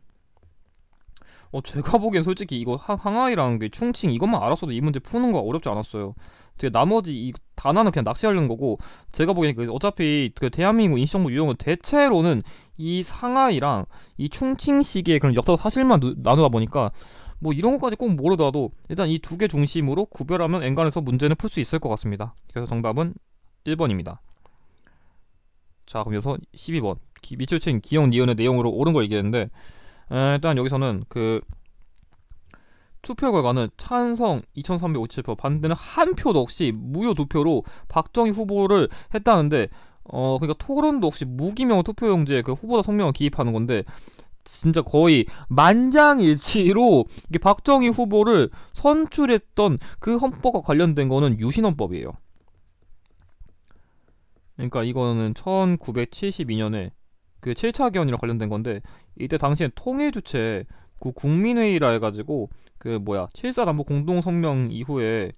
제가 보기엔 솔직히 이거 항아이랑 게 충칭 이것만 알았어도 이 문제 푸는 거 어렵지 않았어요. 되게 나머지 이 단어는 그냥 낚시하려는 거고 제가 보기엔 어차피 그 대한민국 임시정부 유형은 대체로는 이 상하이랑 이 충칭 시기의 그런 역사 사실만 나누다 보니까 뭐 이런 것까지 꼭 모르더라도 일단 이 두 개 중심으로 구별하면 엔간해서 문제는 풀 수 있을 것 같습니다. 그래서 정답은 1번입니다. 자 그럼 여기서 12번 미추홀친 기억 니은의 내용으로 옳은 걸 얘기했는데 일단 여기서는 그 투표 결과는 찬성 2357표 반대는 한 표도 없이 무효 2표로 박정희 후보를 했다는데 그러니까 토론도 없이 무기명 투표용지에 그 후보자 성명을 기입하는 건데 진짜 거의 만장일치로 이게 박정희 후보를 선출했던 그 헌법과 관련된 거는 유신헌법이에요. 그러니까 이거는 1972년에 그 7차 개헌이랑 관련된 건데 이때 당시엔 통일 주체 그 국민회의라 해가지고 그 7.4 남북 공동성명 이후에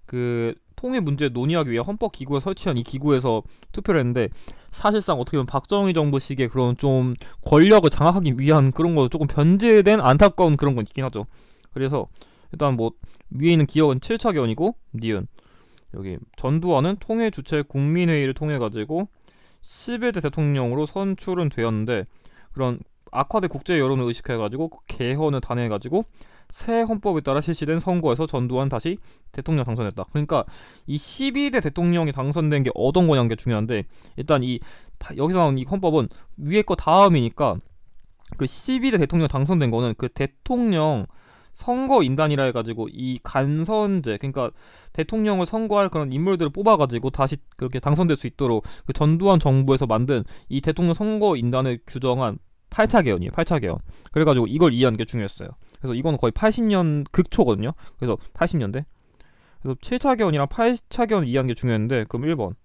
그 통일 문제 논의하기 위해 헌법기구에 설치한 이 기구에서 투표를 했는데 사실상 어떻게 보면 박정희 정부 식의 그런 좀 권력을 장악하기 위한 그런 거 조금 변제된 안타까운 그런 건 있긴 하죠. 그래서 일단 뭐 위에 있는 기억은 7차 개헌이고 니은 여기 전두환은 통일 주체 국민회의를 통해 가지고 11대 대통령으로 선출은 되었는데 그런 악화된 국제 여론을 의식해가지고 개헌을 단행해가지고 새 헌법에 따라 실시된 선거에서 전두환 다시 대통령 당선했다. 그러니까 이 12대 대통령이 당선된 게 어떤 거냐는 게 중요한데 일단 이 여기서 나온 이 헌법은 위에 거 다음이니까 그 12대 대통령 당선된 거는 그 대통령 선거인단이라 해가지고 이 간선제 그러니까 대통령을 선거할 그런 인물들을 뽑아가지고 다시 그렇게 당선될 수 있도록 그 전두환 정부에서 만든 이 대통령 선거인단을 규정한 8차 개헌이에요. 8차 개헌. 그래가지고 이걸 이해하는 게 중요했어요. 그래서 이거는 거의 80년 극초거든요. 그래서 80년대. 그래서 7차 개헌이랑 8차 개헌을 이해하는 게 중요했는데 그럼 1번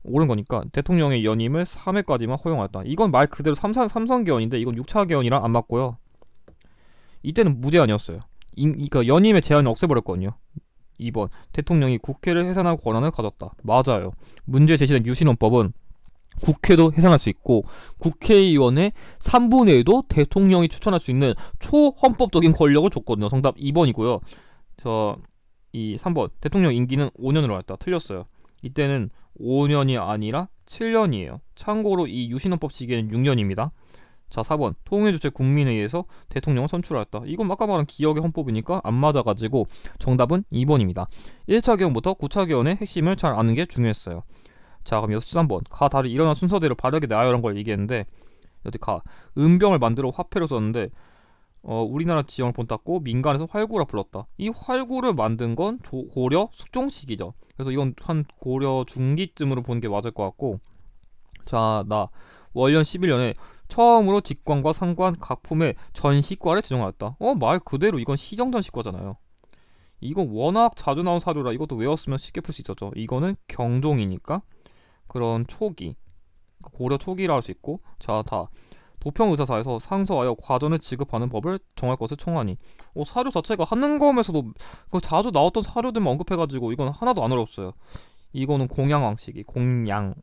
옳은 거니까 대통령의 연임을 3회까지만 허용하였다. 이건 말 그대로 삼선 개헌인데 이건 6차 개헌이랑 안 맞고요. 이때는 무제한이었어요. 그러니까 연임의 제한을 없애버렸거든요. 2번 대통령이 국회를 해산할 권한을 가졌다. 맞아요. 문제 제시된 유신헌법은 국회도 해산할 수 있고 국회의원의 3분의 1도 대통령이 추천할 수 있는 초헌법적인 권력을 줬거든요. 정답 2번이고요. 이 3번 대통령 임기는 5년으로 했다. 틀렸어요. 이때는 5년이 아니라 7년이에요. 참고로 이 유신헌법 시기에는 6년입니다. 자 4번 통일주체 국민회의에서 대통령을 선출하였다. 이건 아까 말한 기억의 헌법이니까 안 맞아가지고 정답은 2번입니다. 1차 개헌부터 9차 개헌의 핵심을 잘 아는 게 중요했어요. 자 그럼 13번 가 다리 일어난 순서대로 바르게 나열한 걸 얘기했는데 여기 가 은병을 만들어 화폐로 썼는데 우리나라 지형을 본땄고 민간에서 활구라 불렀다. 이 활구를 만든 건 고려 숙종 시기죠. 그래서 이건 한 고려 중기쯤으로 보는 게 맞을 것 같고 자 나 월년 11년에 처음으로 직관과 상관 각품의 전시과를 지정하였다. 말 그대로 이건 시정전시과잖아요. 이건 워낙 자주 나온 사료라 이것도 외웠으면 쉽게 풀 수 있었죠. 이거는 경종이니까 그런 초기 고려 초기라 할 수 있고 자 다 도평의사사에서 상서하여 과전을 지급하는 법을 정할 것을 청하니. 사료 자체가 한능검에서도 그 자주 나왔던 사료들만 언급해가지고 이건 하나도 안 어렵어요. 이거는 공양왕 시기, 공양왕.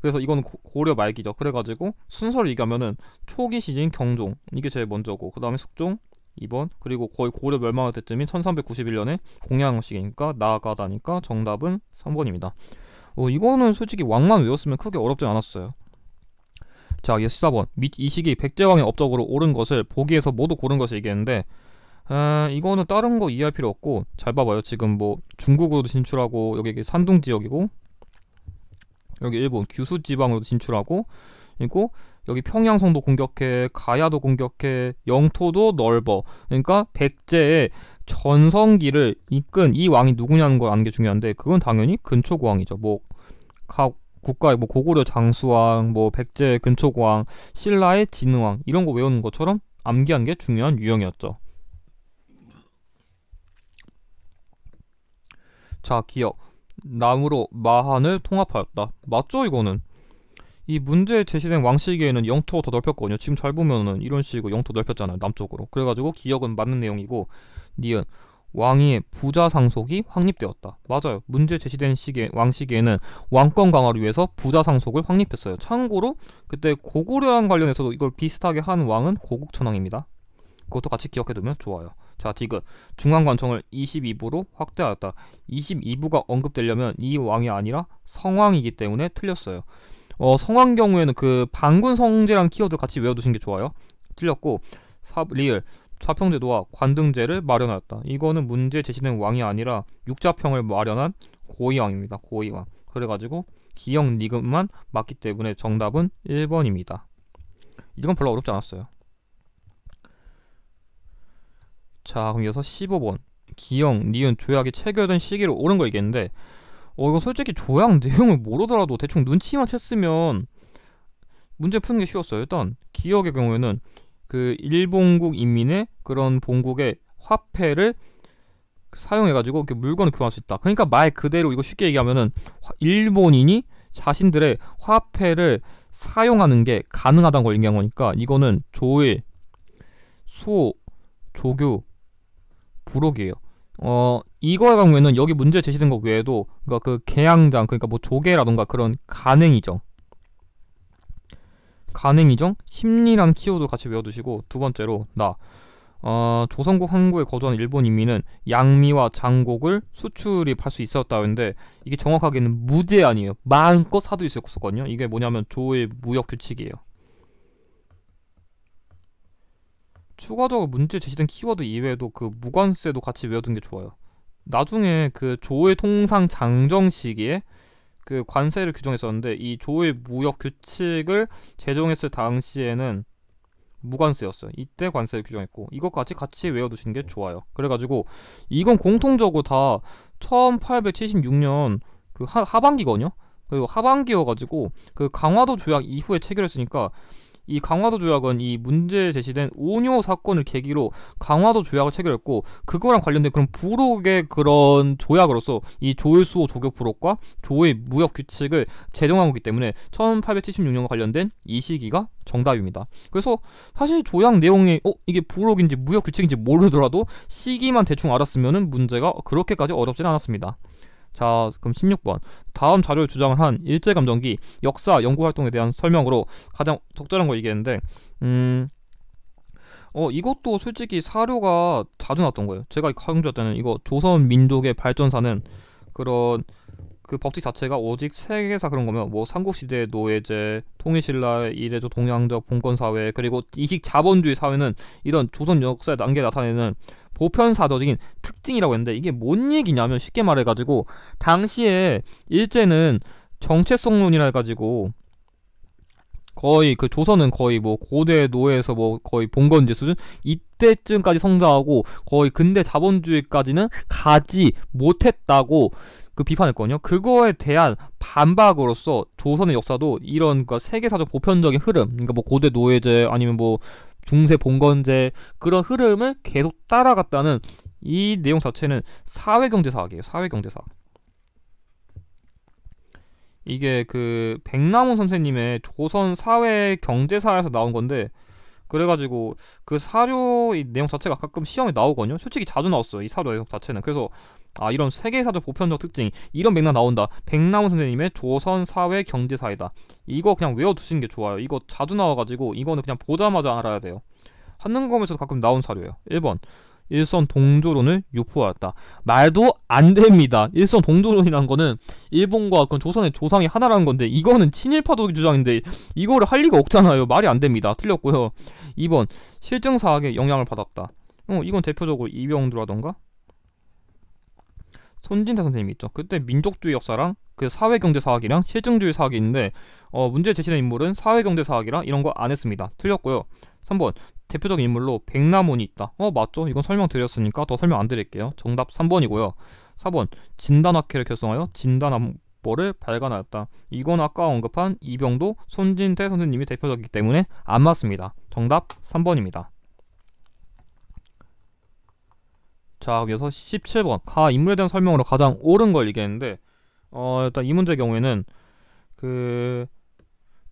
그래서 이거는 고려 말기죠. 그래가지고 순서를 얘기하면은 초기 시기인 경종, 이게 제일 먼저고, 그 다음에 숙종 2번, 그리고 거의 고려 멸망할 때쯤인 1391년에 공양왕 시기니까 나아가다니까 정답은 3번입니다. 이거는 솔직히 왕만 외웠으면 크게 어렵지 않았어요. 자, 14번. 및 이 시기 백제왕의 업적으로 옳은 것을 보기에서 모두 고른 것을 얘기했는데, 이거는 다른 거 이해할 필요 없고, 잘 봐봐요. 지금 뭐 중국으로도 진출하고, 여기 산둥 지역이고, 여기 일본 규수 지방으로도 진출하고, 그리고 여기 평양성도 공격해, 가야도 공격해, 영토도 넓어. 그러니까 백제의 전성기를 이끈 이 왕이 누구냐는 걸 아는 게 중요한데, 그건 당연히 근초고왕이죠. 뭐 각 국가의 뭐 고구려 장수왕, 뭐 백제 근초고왕, 신라의 진왕, 이런 거 외우는 것처럼 암기하는 게 중요한 유형이었죠. 자, 기억. 남으로 마한을 통합하였다. 맞죠, 이거는? 이 문제에 제시된 왕시기에는 영토가 더 넓혔거든요. 지금 잘 보면은 이런 식으로 영토 넓혔잖아요, 남쪽으로. 그래가지고 기억은 맞는 내용이고, 니은 왕위의 부자 상속이 확립되었다. 맞아요. 문제 제시된 왕시기에는 왕권 강화를 위해서 부자 상속을 확립했어요. 참고로 그때 고구려랑 관련해서도 이걸 비슷하게 한 왕은 고국천왕입니다. 그것도 같이 기억해두면 좋아요. 자, 디귿. 중앙관청을 22부로 확대하였다. 22부가 언급되려면 이 왕이 아니라 성왕이기 때문에 틀렸어요. 성왕 경우에는 그 반군 성제랑 키워드 같이 외워두신 게 좋아요. 틀렸고, 리을. 좌평제도와 관등제를 마련하였다. 이거는 문제 제시된 왕이 아니라 육자평을 마련한 고의왕입니다. 고의왕. 그래가지고 기역 니귿만 맞기 때문에 정답은 1번입니다. 이건 별로 어렵지 않았어요. 자, 그럼 이어서 15번. 기역, 니은, 조약이 체결된 시기로 옳은 거 얘기했는데, 이거 솔직히 조약 내용을 모르더라도 대충 눈치만 챘으면 문제 푸는 게 쉬웠어요. 일단 기역의 경우에는 그 일본국 인민의 그런 본국의 화폐를 사용해가지고 이렇게 물건을 교환할 수 있다. 그러니까 말 그대로 이거 쉽게 얘기하면은 일본인이 자신들의 화폐를 사용하는 게 가능하다는 걸 얘기한 거니까, 이거는 조일, 수, 조교, 부록이에요. 이거의 경우에는 여기 문제 제시된 것 외에도, 그러니까 그 개양장, 그러니까 뭐 조개라던가 그런 간행이정, 심리라는 키워드 같이 외워두시고, 두 번째로 조선국 항구에 거주하는 일본 인민은 양미와 장곡을 수출입할 수 있었다고 했는데, 이게 정확하게는 무제한이에요. 마음껏 사들일 수 있었거든요. 이게 뭐냐면 조의 무역 규칙이에요. 추가적으로 문제 제시된 키워드 이외에도 그 무관세도 같이 외워둔 게 좋아요. 나중에 그 조의 통상 장정 시기에 그 관세를 규정했었는데, 이 조의 무역 규칙을 제정했을 당시에는 무관세였어요. 이때 관세를 규정했고, 이것까지 같이 외워두시는 게 좋아요. 그래가지고 이건 공통적으로 다 1876년 그 하반기거든요. 그리고 하반기여가지고 그 강화도 조약 이후에 체결했으니까, 이 강화도 조약은 이 문제에 제시된 오뇨 사건을 계기로 강화도 조약을 체결했고, 그거랑 관련된 그런 부록의 그런 조약으로서 이 조일수호 조교 부록과 조의 무역 규칙을 제정한 거기 때문에 1876년과 관련된 이 시기가 정답입니다. 그래서 사실 조약 내용이 이게 부록인지 무역 규칙인지 모르더라도 시기만 대충 알았으면 문제가 그렇게까지 어렵진 않았습니다. 자, 그럼 16번. 다음 자료를 주장을 한 일제감정기 역사 연구활동에 대한 설명으로 가장 적절한 걸 얘기했는데, 이것도 솔직히 사료가 자주 나왔던 거예요. 제가 강조할 때는 이거 조선 민족의 발전사는 그런 그 법칙 자체가 오직 세계사 그런 거면, 뭐 삼국시대의 노예제, 통일신라의 이례적 동양적 봉건사회, 그리고 이식 자본주의 사회는 이런 조선 역사의 단계에 나타내는 보편사적인 특징이라고 했는데, 이게 뭔 얘기냐면, 쉽게 말해가지고 당시에 일제는 정체성론이라 해가지고 거의 그 조선은 거의 뭐 고대 노예에서 뭐 거의 봉건제 수준, 이때쯤까지 성장하고 거의 근대 자본주의까지는 가지 못했다고 그 비판했거든요. 그거에 대한 반박으로서 조선의 역사도 이런 그러니까 세계사적 보편적인 흐름, 그러니까 뭐 고대 노예제 아니면 뭐 중세 봉건제, 그런 흐름을 계속 따라갔다는 이 내용 자체는 사회경제사학이에요. 사회경제사학. 이게 그 백남훈 선생님의 조선 사회 경제사에서 나온 건데, 그래가지고 그 사료 이 내용 자체가 가끔 시험에 나오거든요. 솔직히 자주 나왔어요, 이 사료 내용 자체는. 그래서 아, 이런 세계사적 보편적 특징, 이런 맥락 나온다. 백남훈 선생님의 조선 사회 경제사이다. 이거 그냥 외워두시는 게 좋아요. 이거 자주 나와가지고 이거는 그냥 보자마자 알아야 돼요. 한능검에서도 가끔 나온 사료예요. 1번, 일선 동조론을 유포하였다. 말도 안 됩니다. 일선 동조론이라는 거는 일본과 그 조선의 조상이 하나라는 건데, 이거는 친일파도 주장인데 이거를 할 리가 없잖아요. 말이 안 됩니다. 틀렸고요. 2번, 실증사학에 영향을 받았다. 이건 대표적으로 이병두라던가 손진태 선생님이 있죠. 그때 민족주의 역사랑 그 사회경제사학이랑 실증주의 사학이 있는데, 문제 제시된 인물은 사회경제사학이라 이런 거 안 했습니다. 틀렸고요. 3번, 대표적인 인물로 백남훈이 있다. 맞죠? 이건 설명드렸으니까 더 설명 안 드릴게요. 정답 3번이고요. 4번, 진단학회를 결성하여 진단암보를 발간하였다. 이건 아까 언급한 이병도, 손진태 선생님이 대표적이기 때문에 안 맞습니다. 정답 3번입니다. 자, 그래서 17번, 가 인물에 대한 설명으로 가장 옳은 걸 얘기했는데, 일단 이 문제의 경우에는 그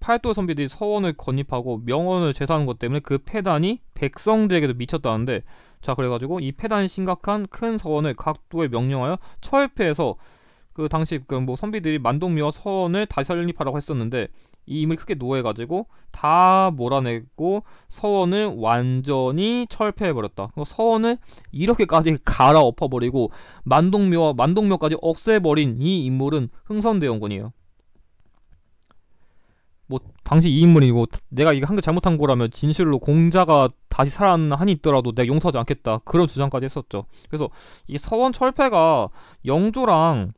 팔도 선비들이 서원을 건립하고 명언을 제사하는 것 때문에 그 폐단이 백성들에게도 미쳤다는데, 자, 그래가지고 이 폐단이 심각한 큰 서원을 각도에 명령하여 철폐해서, 그 당시 그 뭐 선비들이 만동미와 서원을 다시 설립하라고 했었는데, 이 힘을 크게 노해가지고 다 몰아내고 서원을 완전히 철폐해버렸다. 서원을 이렇게까지 갈아엎어버리고 만동묘까지 없애버린 이 인물은 흥선대원군이에요. 뭐 당시 이 인물이고, 내가 이거 한 게 잘못한 거라면 진실로 공자가 다시 살아난 한이 있더라도 내가 용서하지 않겠다, 그런 주장까지 했었죠. 그래서 이 서원 철폐가 영조랑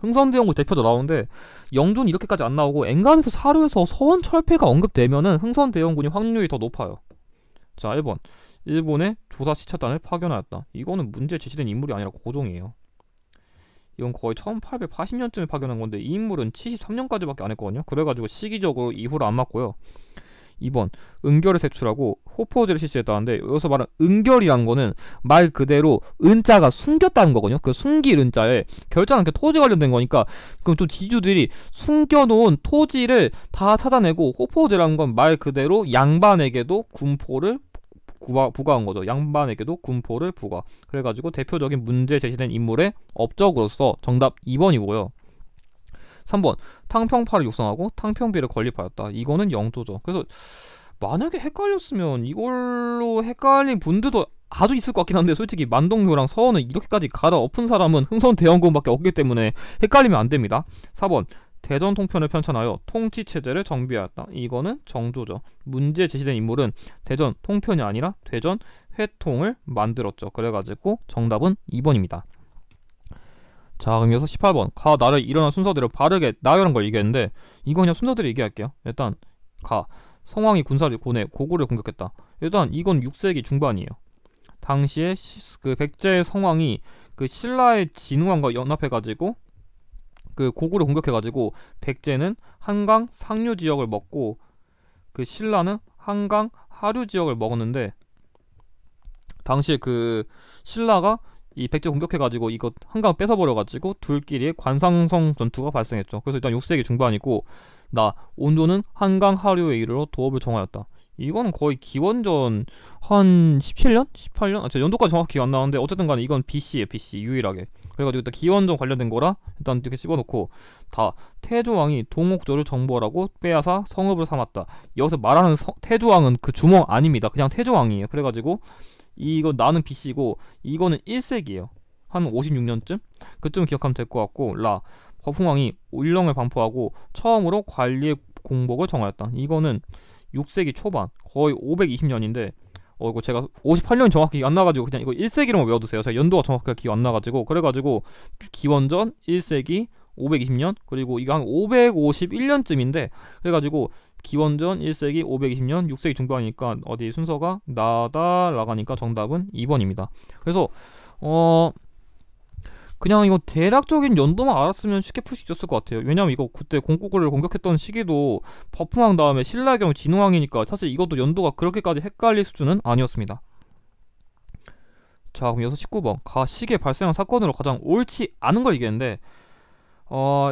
흥선대원군 대표로 나오는데, 영조는 이렇게까지 안 나오고 엔간에서 사료에서 서원 철폐가 언급되면은 흥선대원군이 확률이 더 높아요. 자, 1번, 일본의 조사 시찰단을 파견하였다. 이거는 문제 제시된 인물이 아니라 고종이에요. 이건 거의 1880년쯤에 파견한 건데, 이 인물은 73년까지밖에 안 했거든요. 그래가지고 시기적으로 이후로 안 맞고요. 2번, 은결을 색출하고 호포제를 실시했다는데, 여기서 말하는 은결이라는 거는 말 그대로 은자가 숨겼다는 거거든요. 그 숨길 은자에 결자는 토지 관련된 거니까, 그럼 또 지주들이 숨겨놓은 토지를 다 찾아내고, 호포제라는 건 말 그대로 양반에게도 군포를 부과한 거죠. 양반에게도 군포를 부과. 그래가지고 대표적인 문제 제시된 인물의 업적으로서 정답 2번이고요. 3번, 탕평파를 육성하고 탕평비를 건립하였다. 이거는 영조죠. 그래서 만약에 헷갈렸으면, 이걸로 헷갈린 분들도 아주 있을 것 같긴 한데, 솔직히 만동묘랑 서원을 이렇게까지 갈아엎은 사람은 흥선대원군밖에 없기 때문에 헷갈리면 안 됩니다. 4번, 대전 통편을 편찬하여 통치체제를 정비하였다. 이거는 정조죠. 문제 제시된 인물은 대전 통편이 아니라 대전 회통을 만들었죠. 그래가지고 정답은 2번입니다. 자, 그럼 여기서 18번, 가 나를 일어난 순서대로 바르게 나열한 걸 얘기했는데, 이거 그냥 순서대로 얘기할게요. 일단 가, 성왕이 군사를 보내 고구려를 공격했다. 일단 이건 6세기 중반이에요. 당시에 그 백제의 성왕이 그 신라의 진흥왕과 연합해가지고 그 고구려 공격해가지고, 백제는 한강 상류 지역을 먹고 그 신라는 한강 하류 지역을 먹었는데, 당시에 그 신라가 이 백제 공격해가지고 이거 한강 뺏어버려가지고 둘끼리 관상성 전투가 발생했죠. 그래서 일단 6세기 중반이고, 나 온도는 한강 하류에 이르러 도읍을 정하였다. 이거는 거의 기원전 한 17년? 18년? 제 연도까지 정확히 기억 안 나는데, 어쨌든 간에 이건 BC에 BC 유일하게. 그래가지고 일단 기원전 관련된 거라 일단 이렇게 집어넣고, 다 태조왕이 동옥조를 정벌하고 빼앗아 성읍을 삼았다. 여기서 말하는 태조왕은 그 주몽 아닙니다. 그냥 태조왕이에요. 그래가지고 이거 나는 BC고, 이거는 1세기예요. 한 56년쯤? 그쯤 기억하면 될 것 같고, 라, 거풍왕이 울령을 반포하고 처음으로 관리의 공복을 정하였다. 이거는 6세기 초반, 거의 520년인데, 이거 제가 58년이 정확히 안 나가지고 그냥 이거 1세기로만 외워두세요. 제가 연도가 정확하게 기억 안 나가지고. 그래가지고 기원전 1세기 520년, 그리고 이거 한 551년쯤인데, 그래가지고 기원전 1세기 520년 6세기 중반이니까 어디 순서가 나다 나가니까 정답은 2번입니다. 그래서 그냥 이거 대략적인 연도만 알았으면 쉽게 풀 수 있었을 것 같아요. 왜냐면 이거 그때 공고구려를 공격했던 시기도 버풍왕 다음에 신라의 경우 진흥왕이니까 사실 이것도 연도가 그렇게까지 헷갈릴 수준은 아니었습니다. 자, 그럼 여기서 19번, 가 시기에 발생한 사건으로 가장 옳지 않은 걸 얘기했는데,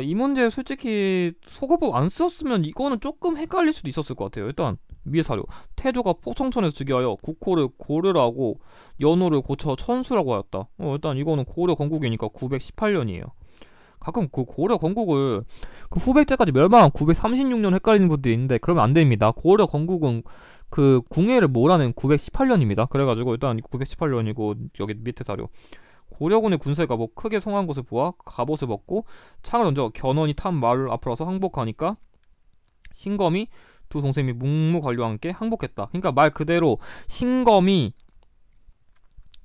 이 문제 솔직히 소거법 안 썼으면 이거는 조금 헷갈릴 수도 있었을 것 같아요. 일단 위의 사료. 태조가 포청천에서 즉위하여 국호를 고르라고 연호를 고쳐 천수라고 하였다. 일단 이거는 고려 건국이니까 918년이에요. 가끔 그 고려 건국을 그 후백제까지 멸망한 936년 헷갈리는 분들이 있는데 그러면 안 됩니다. 고려 건국은 그 궁예를 몰아낸 918년입니다. 그래가지고 일단 918년이고 여기 밑에 사료. 고려군의 군사가 뭐 크게 성한 것을 보아 갑옷을 벗고 창을 던져 견훤이 탄 말을 앞으로 와서 항복하니까 신검이 두 동생이 묵묵관료와 함께 항복했다. 그러니까 말 그대로 신검이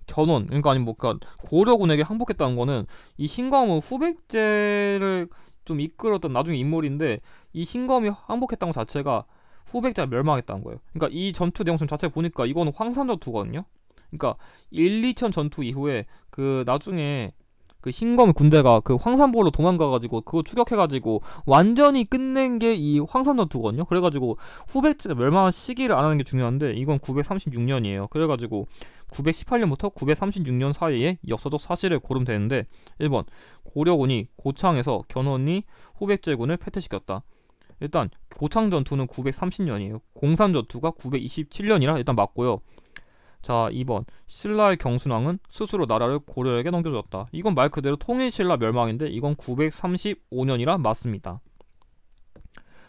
견훤 그러니까 아니 뭐 그러니까 고려군에게 항복했다는 거는 이 신검은 후백제를 좀 이끌었던 나중에 인물인데 이 신검이 항복했다는 것 자체가 후백제가 멸망했다는 거예요. 그러니까 이 전투 내용 자체 보니까 이거는 황산 전투거든요. 그러니까 1, 2천 전투 이후에 그 나중에 그 신검 군대가 그 황산보로 도망가가지고 그거 추격해가지고 완전히 끝낸 게 이 황산 전투거든요. 그래가지고 후백제 멸망한 시기를 안 하는 게 중요한데 이건 936년이에요. 그래가지고 918년부터 936년 사이에 역사적 사실을 고르면 되는데 1번 고려군이 고창에서 견훤이 후백제군을 패퇴시켰다. 일단 고창 전투는 930년이에요. 공산 전투가 927년이라 일단 맞고요. 자, 2번 신라의 경순왕은 스스로 나라를 고려에게 넘겨줬다. 이건 말 그대로 통일신라 멸망인데 이건 935년이라 맞습니다.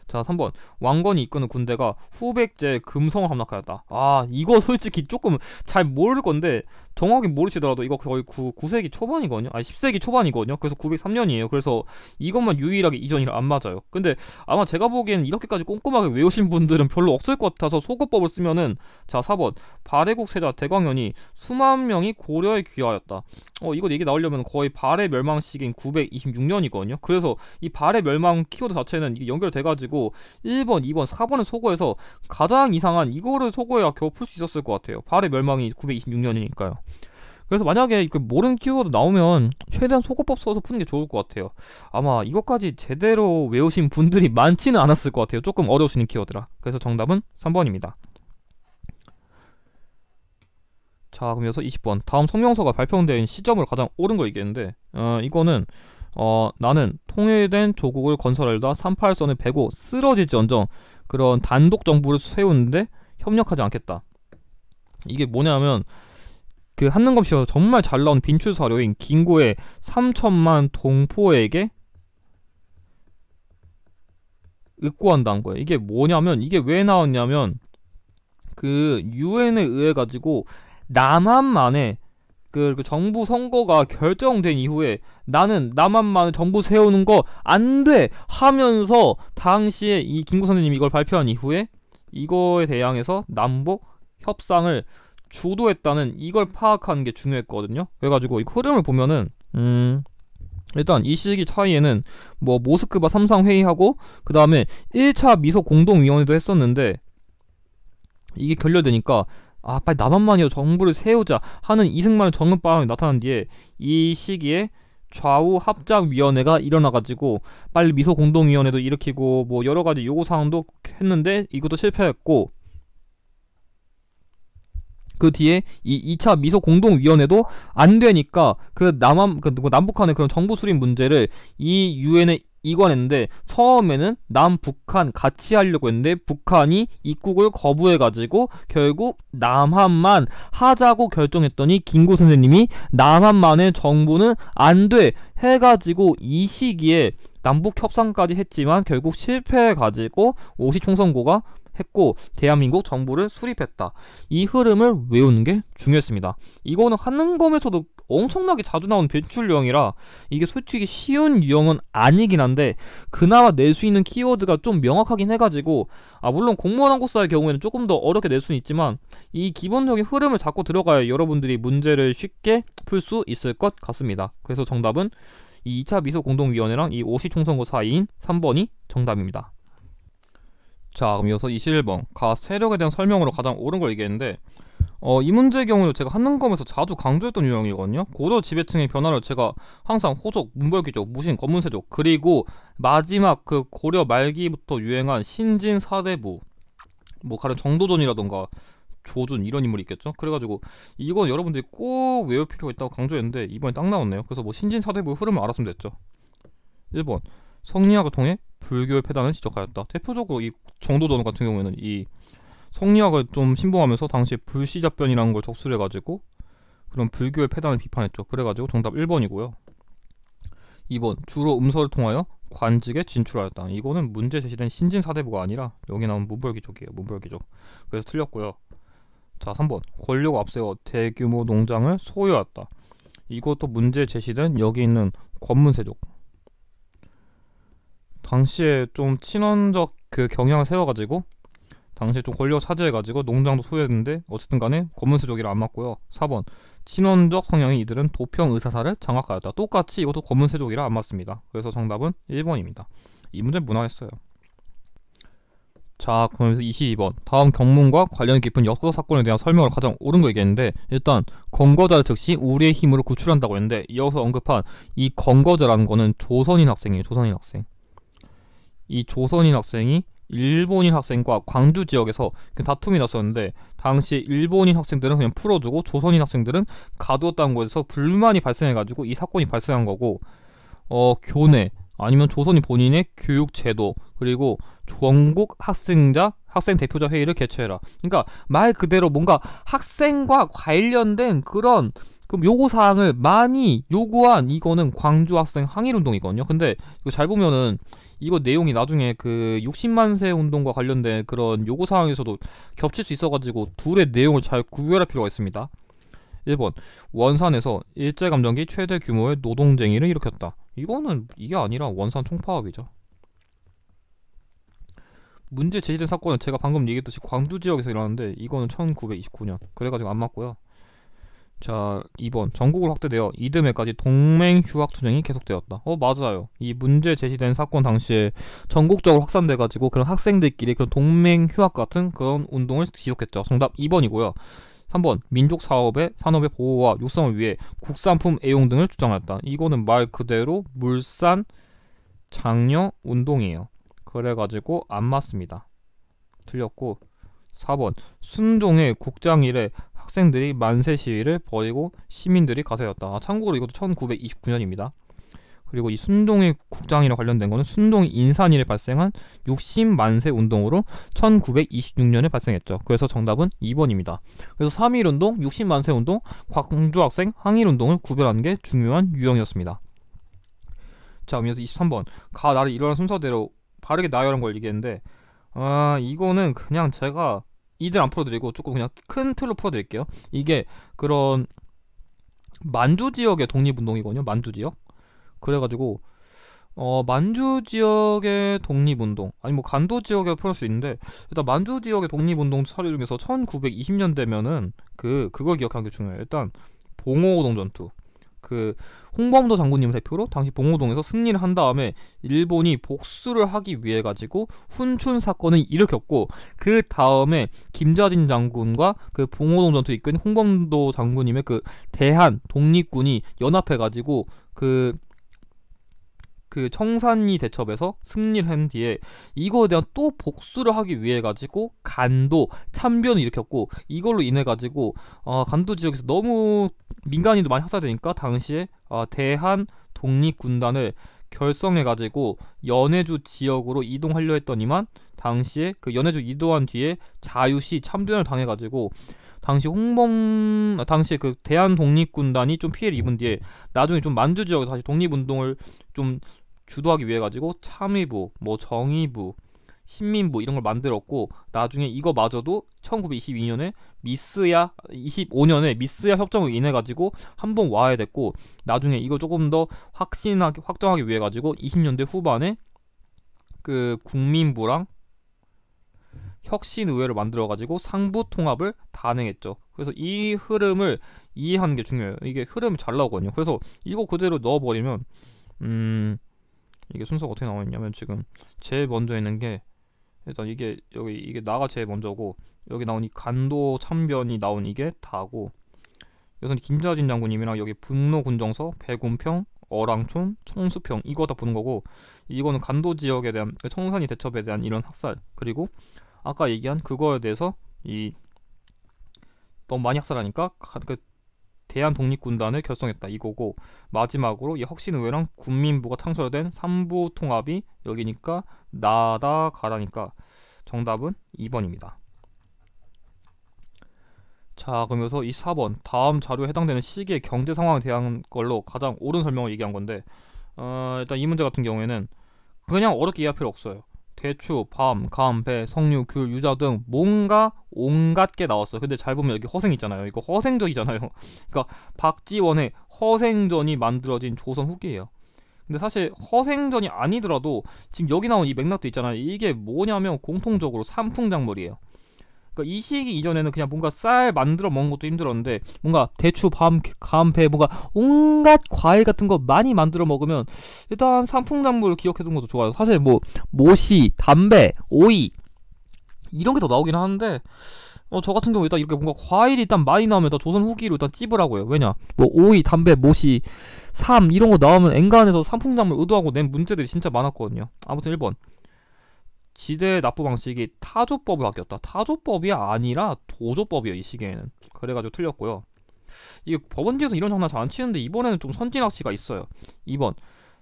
자, 3번 왕건이 이끄는 군대가 후백제 금성을 함락하였다. 이거 솔직히 조금 잘 모를 건데 정확히 모르시더라도 이거 거의 9세기 초반이거든요. 아니 10세기 초반이거든요. 그래서 903년이에요. 그래서 이것만 유일하게 이전이라 안 맞아요. 근데 아마 제가 보기엔 이렇게까지 꼼꼼하게 외우신 분들은 별로 없을 것 같아서 소거법을 쓰면은 자 4번 발해국 세자 대광현이 수만 명이 고려에 귀화하였다. 이거 얘기 나오려면 거의 발해 멸망 시기인 926년이거든요. 그래서 이 발해 멸망 키워드 자체는 이게 연결돼가지고 1번, 2번, 4번을 소거해서 가장 이상한 이거를 소거해야 겨우 풀 수 있었을 것 같아요. 발해 멸망이 926년이니까요. 그래서 만약에 모르는 키워드 나오면 최대한 소거법 써서 푸는 게 좋을 것 같아요. 아마 이것까지 제대로 외우신 분들이 많지는 않았을 것 같아요. 조금 어려우시는 키워드라. 그래서 정답은 3번입니다. 자, 그럼 여기서 20번. 다음 성명서가 발표되어 있는 시점을 가장 옳은 걸 얘기했는데 이거는 나는 통일된 조국을 건설하려다 38선을 베고 쓰러질지언정 그런 단독 정부를 세우는데 협력하지 않겠다. 이게 뭐냐면 그 한능검 씨가 정말 잘 나온 빈출 사료인 김구의 3천만 동포에게 읍고한다는 거예요. 이게 뭐냐면 이게 왜 나왔냐면 그 유엔에 의해 가지고 남한만의 그 정부 선거가 결정된 이후에 나는 남한만의 정부 세우는 거 안 돼 하면서 당시에 이 김구 선생님이 이걸 발표한 이후에 이거에 대항해서 남북 협상을 주도했다는 이걸 파악하는 게 중요했거든요. 그래가지고 이 흐름을 보면은 일단 이 시기 차이에는 뭐 모스크바 3상 회의하고 그 다음에 1차 미소 공동위원회도 했었는데 이게 결렬되니까 빨리 남한만이라도 정부를 세우자 하는 이승만의 정급방황이 나타난 뒤에 이 시기에 좌우 합작위원회가 일어나가지고 빨리 미소 공동위원회도 일으키고 뭐 여러가지 요구사항도 했는데 이것도 실패했고 그 뒤에 이 2차 미소 공동위원회도 안 되니까 그 남북한의 그런 정부 수립 문제를 이 유엔에 이관했는데 처음에는 남북한 같이 하려고 했는데 북한이 입국을 거부해가지고 결국 남한만 하자고 결정했더니 김구 선생님이 남한만의 정부는 안 돼 해가지고 이 시기에 남북 협상까지 했지만 결국 실패해가지고 오시총선고가 했고 대한민국 정부를 수립했다. 이 흐름을 외우는 게 중요했습니다. 이거는 한능검에서도 엄청나게 자주 나온 배출 유형이라 이게 솔직히 쉬운 유형은 아니긴 한데 그나마 낼 수 있는 키워드가 좀 명확하긴 해가지고 물론 공무원 한국사의 경우에는 조금 더 어렵게 낼 수는 있지만 이 기본적인 흐름을 잡고 들어가야 여러분들이 문제를 쉽게 풀 수 있을 것 같습니다. 그래서 정답은 이 2차 미소 공동위원회랑 이 오시총선고 사이인 3번이 정답입니다. 자, 그럼 이어서 21번 가 세력에 대한 설명으로 가장 옳은 걸 얘기했는데 이 문제의 경우는 제가 한능검에서 자주 강조했던 유형이거든요. 고려 지배층의 변화를 제가 항상 호족, 문벌귀족, 무신, 검문세족 그리고 마지막 그 고려 말기부터 유행한 신진 사대부 뭐 가령 정도전이라던가 조준 이런 인물이 있겠죠. 그래가지고 이건 여러분들이 꼭 외울 필요가 있다고 강조했는데 이번에 딱 나왔네요. 그래서 뭐 신진 사대부의 흐름을 알았으면 됐죠. 1번 성리학을 통해 불교의 폐단을 지적하였다. 대표적으로 이 정도전 같은 경우에는 이 성리학을 좀 신봉하면서 당시에 불시잡변이라는 걸 적수를 해가지고 그런 불교의 폐단을 비판했죠. 그래가지고 정답 1번이고요. 2번 주로 음서를 통하여 관직에 진출하였다. 이거는 문제 제시된 신진사대부가 아니라 여기 나온 문벌귀족이에요. 문벌귀족. 그래서 틀렸고요. 자, 3번 권력을 앞세워 대규모 농장을 소유하였다. 이것도 문제 제시된 여기 있는 권문세족. 당시에 좀 친원적 그 경향을 세워가지고 당시에 좀 권력을 차지해가지고 농장도 소유했는데 어쨌든 간에 권문세족이라 안 맞고요. 4번 친원적 성향이 이들은 도평 의사사를 장악하였다. 똑같이 이것도 권문세족이라 안 맞습니다. 그래서 정답은 1번입니다. 이 문제 무난했어요. 자, 그러면서 22번 다음 경문과 관련 깊은 역사 사건에 대한 설명을 가장 옳은 거 얘기했는데 일단 건거자를 즉시 우리의 힘으로 구출한다고 했는데 이어서 언급한 이 건거자라는 거는 조선인 학생이에요. 조선인 학생. 이 조선인 학생이 일본인 학생과 광주 지역에서 다툼이 났었는데 당시 일본인 학생들은 그냥 풀어주고 조선인 학생들은 가두었다는 거에서 불만이 발생해가지고 이 사건이 발생한 거고 교내 아니면 조선인 본인의 교육 제도 그리고 전국 학생 대표자 회의를 개최해라. 그러니까 말 그대로 뭔가 학생과 관련된 그런 요구 사항을 많이 요구한 이거는 광주 학생 항일 운동이거든요. 근데 이거 잘 보면은 이거 내용이 나중에 그 60만 세 운동과 관련된 그런 요구 사항에서도 겹칠 수 있어가지고 둘의 내용을 잘 구별할 필요가 있습니다. 1번 원산에서 일제감정기 최대 규모의 노동쟁의를 일으켰다. 이거는 이게 아니라 원산 총파업이죠. 문제 제기된 사건은 제가 방금 얘기했듯이 광주 지역에서 일어났는데 이거는 1929년 그래가지고 안 맞고요. 자, 2번 전국을 확대되어 이듬해까지 동맹휴학투쟁이 계속되었다. 맞아요. 이 문제 제시된 사건 당시에 전국적으로 확산돼가지고 그런 학생들끼리 그런 동맹휴학 같은 그런 운동을 지속했죠. 정답 2번이고요. 3번 민족 산업의 보호와 육성을 위해 국산품 애용 등을 주장했다. 이거는 말 그대로 물산 장려 운동이에요. 그래가지고 안 맞습니다. 틀렸고 4번 순종의 국장일에 학생들이 만세 시위를 벌이고 시민들이 가세였다. 참고로 이것도 1929년입니다. 그리고 이 순종의 국장일에 관련된 거는 순종 인산일에 발생한 60만세 운동으로 1926년에 발생했죠. 그래서 정답은 2번입니다. 그래서 3.1운동, 60만세 운동, 광주학생 항일운동을 구별하는 게 중요한 유형이었습니다. 자, 그러면서 23번 가 나를 일어난 순서대로 바르게 나열한 걸 얘기했는데 이거는 그냥 제가 이들 안 풀어드리고 조금 그냥 큰 틀로 풀어드릴게요. 이게 그런 만주 지역의 독립운동이거든요. 만주 지역. 그래가지고 만주 지역의 독립운동 아니 뭐 간도 지역에 풀을 수 있는데 일단 만주 지역의 독립운동 사례 중에서 1920년대면은 그걸 기억하는 게 중요해요. 일단 봉오동 전투. 그 홍범도 장군님을 대표로 당시 봉오동에서 승리를 한 다음에 일본이 복수를 하기 위해 가지고 훈춘 사건을 일으켰고 그 다음에 김자진 장군과 그 봉오동 전투 이끈 홍범도 장군님의 그 대한 독립군이 연합해 가지고 그 청산리 대첩에서 승리를 한 뒤에 이거에 대한 또 복수를 하기 위해 가지고 간도 참변을 일으켰고 이걸로 인해 가지고 간도 지역에서 너무 민간인도 많이 학살되니까 당시에 대한 독립군단을 결성해 가지고 연해주 지역으로 이동하려 했더니만 당시에 그 연해주 이동한 뒤에 자유시 참변을 당해 가지고 당시에 그 대한 독립군단이 좀 피해를 입은 뒤에 나중에 좀 만주 지역에서 다시 독립운동을 좀 주도하기 위해 가지고 참의부, 뭐 정의부, 신민부 이런 걸 만들었고 나중에 이거마저도 1925년에 25년에 미스야 협정을 인해 가지고 한번 와해됐고 나중에 이거 조금 더 확정하기 위해 가지고 20년대 후반에 그 국민부랑 혁신의회를 만들어 가지고 상부 통합을 단행했죠. 그래서 이 흐름을 이해하는 게 중요해요. 이게 흐름이 잘 나오거든요. 그래서 이거 그대로 넣어버리면 이게 순서가 어떻게 나와있냐면 지금 제일 먼저 있는 게 일단 이게 나가 제일 먼저고 여기 나온 이 간도 참변이 나온 이게 다고 여기서 김자진 장군님이랑 여기 분노군정서, 백운평, 어랑촌, 청수평 이거 다 보는 거고 이거는 간도 지역에 대한 청산리 대첩에 대한 이런 학살 그리고 아까 얘기한 그거에 대해서 이 너무 많이 학살하니까 대한독립군단을 결성했다 이거고, 마지막으로 이 혁신의회랑 군민부가 창설된 삼부통합이 여기니까 나다 가다니까 정답은 2번입니다. 자, 그러면서 이 4번 다음 자료에 해당되는 시기의 경제 상황에 대한 걸로 가장 옳은 설명을 얘기한 건데, 일단 이 문제 같은 경우에는 그냥 어렵게 이해할 필요 없어요. 대추, 밤, 감, 배, 석류, 귤, 유자 등 뭔가 온갖 게 나왔어요. 근데 잘 보면 여기 허생 있잖아요. 이거 허생전이잖아요. 그러니까 박지원의 허생전이 만들어진 조선 후기예요. 근데 사실 허생전이 아니더라도 지금 여기 나온 이 맥락도 있잖아요. 이게 뭐냐면 공통적으로 산풍작물이에요. 그러니까 이 시기 이전에는 그냥 뭔가 쌀 만들어 먹는 것도 힘들었는데, 뭔가 대추, 밤, 감, 배, 뭔가 온갖 과일 같은 거 많이 만들어 먹으면 일단 산풍작물 기억해두는 것도 좋아요. 사실 뭐 모시, 담배, 오이 이런 게 더 나오긴 하는데, 저 같은 경우 일단 이렇게 뭔가 과일이 일단 많이 나오면 일단 조선 후기로 일단 찝으라고요. 왜냐, 뭐 오이, 담배, 모시, 삶 이런 거 나오면 엔간해서 산풍작물 의도하고 낸 문제들이 진짜 많았거든요. 아무튼 1번 지대 납부 방식이 타조법으로 바뀌었다. 타조법이 아니라 도조법이에요, 이 시기에는. 그래가지고 틀렸고요. 이게 법원지에서 이런 장난 잘 안 치는데 이번에는 좀 선진학시가 있어요. 2번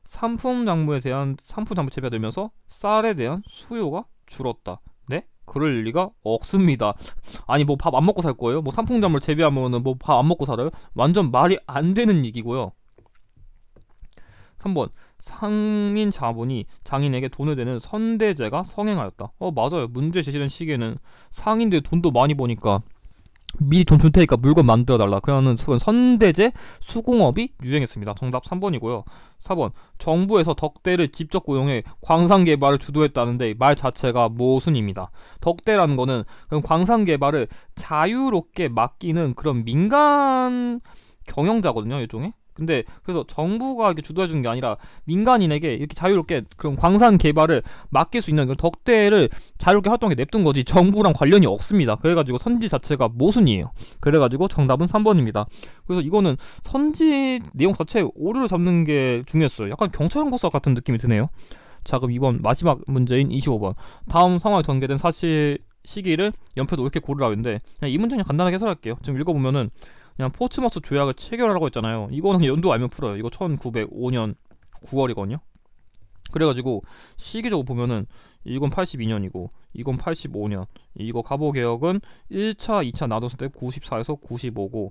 산풍작물에 대한 산풍작물 재배가 늘면서 쌀에 대한 수요가 줄었다. 네? 그럴 리가 없습니다. 아니 뭐 밥 안 먹고 살 거예요? 뭐 산풍작물 재배하면은 뭐 밥 안 먹고 살아요? 완전 말이 안 되는 얘기고요. 3번 상인 자본이 장인에게 돈을 대는 선대제가 성행하였다. 맞아요. 문제 제시된 시기에는 상인들 돈도 많이 버니까 미리 돈 줄 테니까 물건 만들어 달라. 그러는 선대제 수공업이 유행했습니다. 정답 3번이고요. 4번 정부에서 덕대를 직접 고용해 광산 개발을 주도했다는데 말 자체가 모순입니다. 덕대라는 거는 그럼 광산 개발을 자유롭게 맡기는 그런 민간 경영자거든요, 일종의. 근데 그래서 정부가 이렇게 주도해주는 게 아니라 민간인에게 이렇게 자유롭게 그런 광산 개발을 맡길 수 있는 그런 덕대를 자유롭게 활동하게 냅둔 거지 정부랑 관련이 없습니다. 그래가지고 선지 자체가 모순이에요. 그래가지고 정답은 3번입니다. 그래서 이거는 선지 내용 자체에 오류를 잡는 게 중요했어요. 약간 경찰연구소 같은 느낌이 드네요. 자, 그럼 이번 마지막 문제인 25번 다음 상황에 전개된 사실 시기를 연표도 옳게 고르라고 했는데, 그냥 이 문제는 간단하게 해설할게요. 지금 읽어보면은 그냥 포츠머스 조약을 체결하라고 했잖아요. 이거는 연도 알면 풀어요. 이거 1905년 9월이거든요. 그래가지고 시기적으로 보면은 이건 82년이고 이건 85년, 이거 갑오개혁은 1차 2차 나눴을 때 94에서 95고,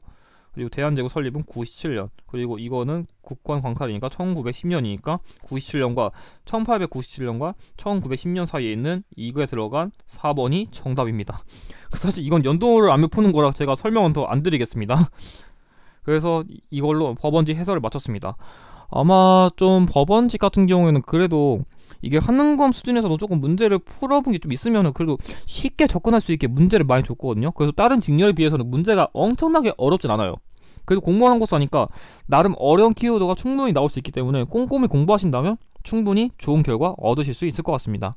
그리고 대한제국 설립은 97년, 그리고 이거는 국권 광탈이니까 1910년이니까 97년과 1897년과 1910년 사이에 있는 이거에 들어간 4번이 정답입니다. 사실 이건 연도를 알면 푸는 거라 제가 설명은 더 안 드리겠습니다. 그래서 이걸로 법원지 해설을 마쳤습니다. 아마 좀 법원지 같은 경우에는 그래도 이게 한능검 수준에서도 조금 문제를 풀어본 게 좀 있으면은 그래도 쉽게 접근할 수 있게 문제를 많이 줬거든요. 그래서 다른 직렬에 비해서는 문제가 엄청나게 어렵진 않아요. 그래도 공무원 한국사 하니까 나름 어려운 키워드가 충분히 나올 수 있기 때문에 꼼꼼히 공부하신다면 충분히 좋은 결과 얻으실 수 있을 것 같습니다.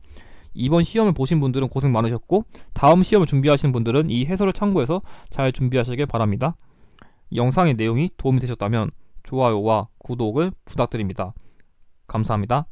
이번 시험을 보신 분들은 고생 많으셨고, 다음 시험을 준비하시는 분들은 이 해설을 참고해서 잘 준비하시길 바랍니다. 영상의 내용이 도움이 되셨다면 좋아요와 구독을 부탁드립니다. 감사합니다.